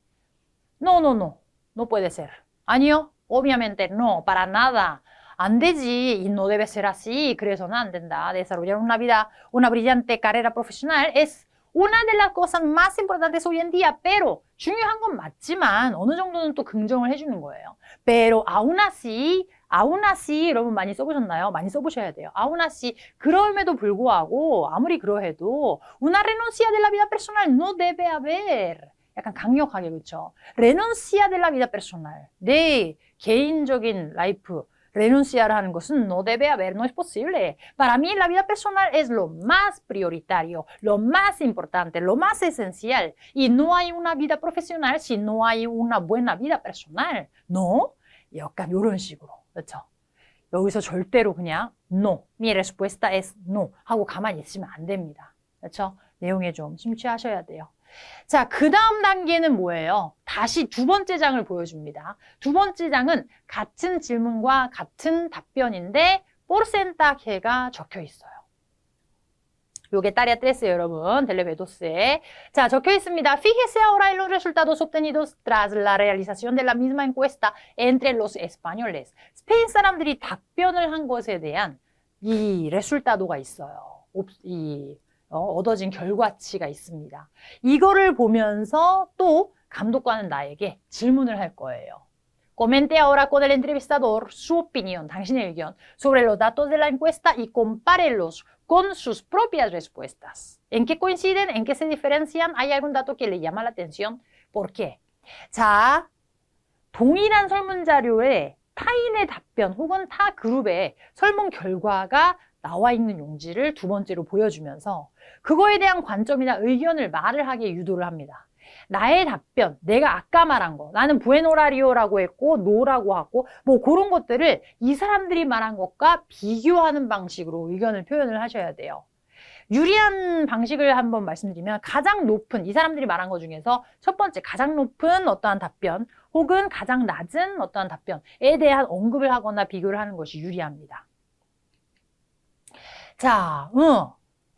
No puede ser. 아니요, obviamente no, para nada. 안 되지. Y no debe ser así. 그래서는 안 된다. Desarrollar una brillante carrera profesional es una de las cosas más importantes hoy en día, pero 중요한 건 맞지만 어느 정도는 또 긍정을 해주는 거예요. Pero aún así 여러분 많이 써보셨나요? 많이 써보셔야 돼요. aún así 그럼에도 불구하고 아무리 그러해도 una renuncia de la vida personal no debe haber. 약간 강력하게 그렇죠? renuncia de la vida personal. 내 개인적인 라이프 renunciar 하는 것은 no debe haber, no es posible. Para mí la vida personal es lo más prioritario, lo más importante, lo más esencial. Y no hay una vida profesional si no hay una buena vida personal. ¿No? 약간 이런 식으로. 그렇죠? 여기서 절대로 그냥 no, mi respuesta es no 하고 가만히 있으면 안 됩니다. 그렇죠? 내용에 좀 심취하셔야 돼요. 자, 그 다음 단계는 뭐예요? 다시 두 번째 장을 보여줍니다. 두 번째 장은 같은 질문과 같은 답변인데 porcentaje가 적혀 있어요. 요게 Tarea 13 여러분, 델레베도스에. 자, 적혀 있습니다. Fíjese ahora en los resultados obtenidos tras la realización de la misma encuesta entre los españoles. 스페인 사람들이 답변을 한 것에 대한 이 resultado가 있어요. 얻어진 결과치가 있습니다. 이거를 보면서 또 감독관은 나에게 질문을 할 거예요. Comente ahora con el entrevistador su opinión, 당신의 의견, sobre los datos de la encuesta y compárelos con sus propias respuestas. ¿En qué coinciden? ¿En qué se diferencian? ¿Hay algún dato que le llama la atención? ¿Por qué? 자, 동일한 설문 자료에 타인의 답변 혹은 타 그룹의 설문 결과가 나와 있는 용지를 두 번째로 보여주면서 그거에 대한 관점이나 의견을 말을 하게 유도를 합니다. 나의 답변, 내가 아까 말한 거, 나는 부에노라리오라고 했고 노라고 하고 뭐 그런 것들을 이 사람들이 말한 것과 비교하는 방식으로 의견을 표현을 하셔야 돼요. 유리한 방식을 한번 말씀드리면 가장 높은, 이 사람들이 말한 것 중에서 첫 번째 가장 높은 어떠한 답변 혹은 가장 낮은 어떠한 답변에 대한 언급을 하거나 비교를 하는 것이 유리합니다. 자,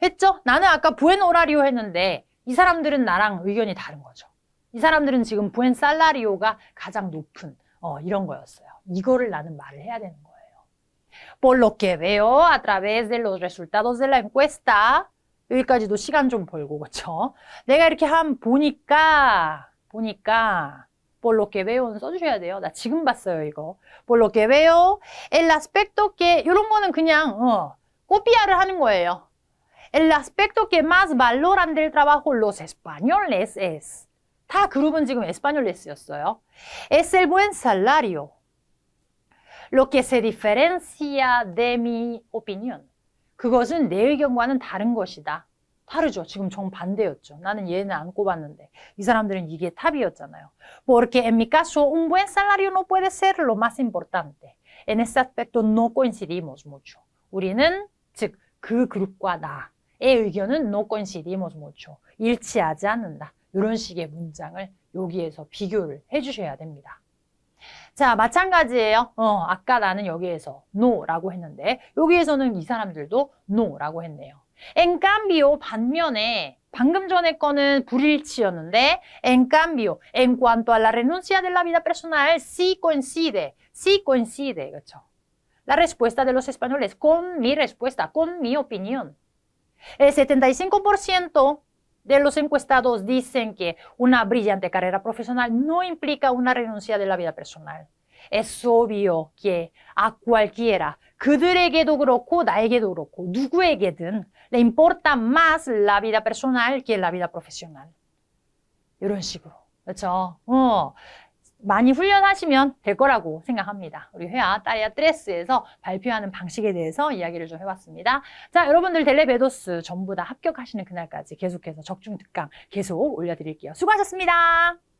했죠? 나는 아까 부엔 오라리오 했는데 이 사람들은 나랑 의견이 다른 거죠. 이 사람들은 지금 부엔 살라리오가 가장 높은 이런 거였어요. 이거를 나는 말을 해야 되는 거예요. Por lo que veo a través de los resultados de la encuesta 여기까지도 시간 좀 벌고 그렇죠? 내가 이렇게 보니까 por lo que veo는 써주셔야 돼요. 나 지금 봤어요 이거. Por lo que veo el aspecto que 이런 거는 그냥 코피아를 하는 거예요. El aspecto que más valoran del trabajo los españoles es 다 그룹은 지금 에스파뇰레스였어요. Es el buen salario. Lo que se diferencia de mi opinión. 그것은 내 의견과는 다른 것이다. 다르죠. 지금 정반대였죠. 나는 얘는 안 꼽았는데 이 사람들은 이게 탑이었잖아요. Porque en mi caso un buen salario no puede ser lo más importante. En ese aspecto no coincidimos mucho. 우리는 즉 그 그룹과 나의 의견은 no coincidimos mucho. 일치하지 않는다. 이런 식의 문장을 여기에서 비교를 해주셔야 됩니다. 자, 마찬가지예요. 아까 나는 여기에서 no라고 했는데 여기에서는 이 사람들도 no라고 했네요. En cambio, 반면에 방금 전에 거는 불일치였는데 en cambio, en cuanto a la renuncia de la vida personal, sí coincide, 그렇죠? La respuesta de los españoles con mi respuesta, con mi opinión. El 75% de los encuestados dicen que una brillante carrera profesional no implica una renuncia de la vida personal. Es obvio que a cualquiera, 그들에게도 그렇고 나에게도 그렇고 누구에게든 le importa más la vida personal que la vida profesional. 이런 식으로. 그렇죠? 많이 훈련하시면 될 거라고 생각합니다. 우리 회화 따리아 트레스에서 발표하는 방식에 대해서 이야기를 좀 해봤습니다. 자, 여러분들 델레베도스 전부 다 합격하시는 그날까지 계속해서 적중특강 계속 올려드릴게요. 수고하셨습니다.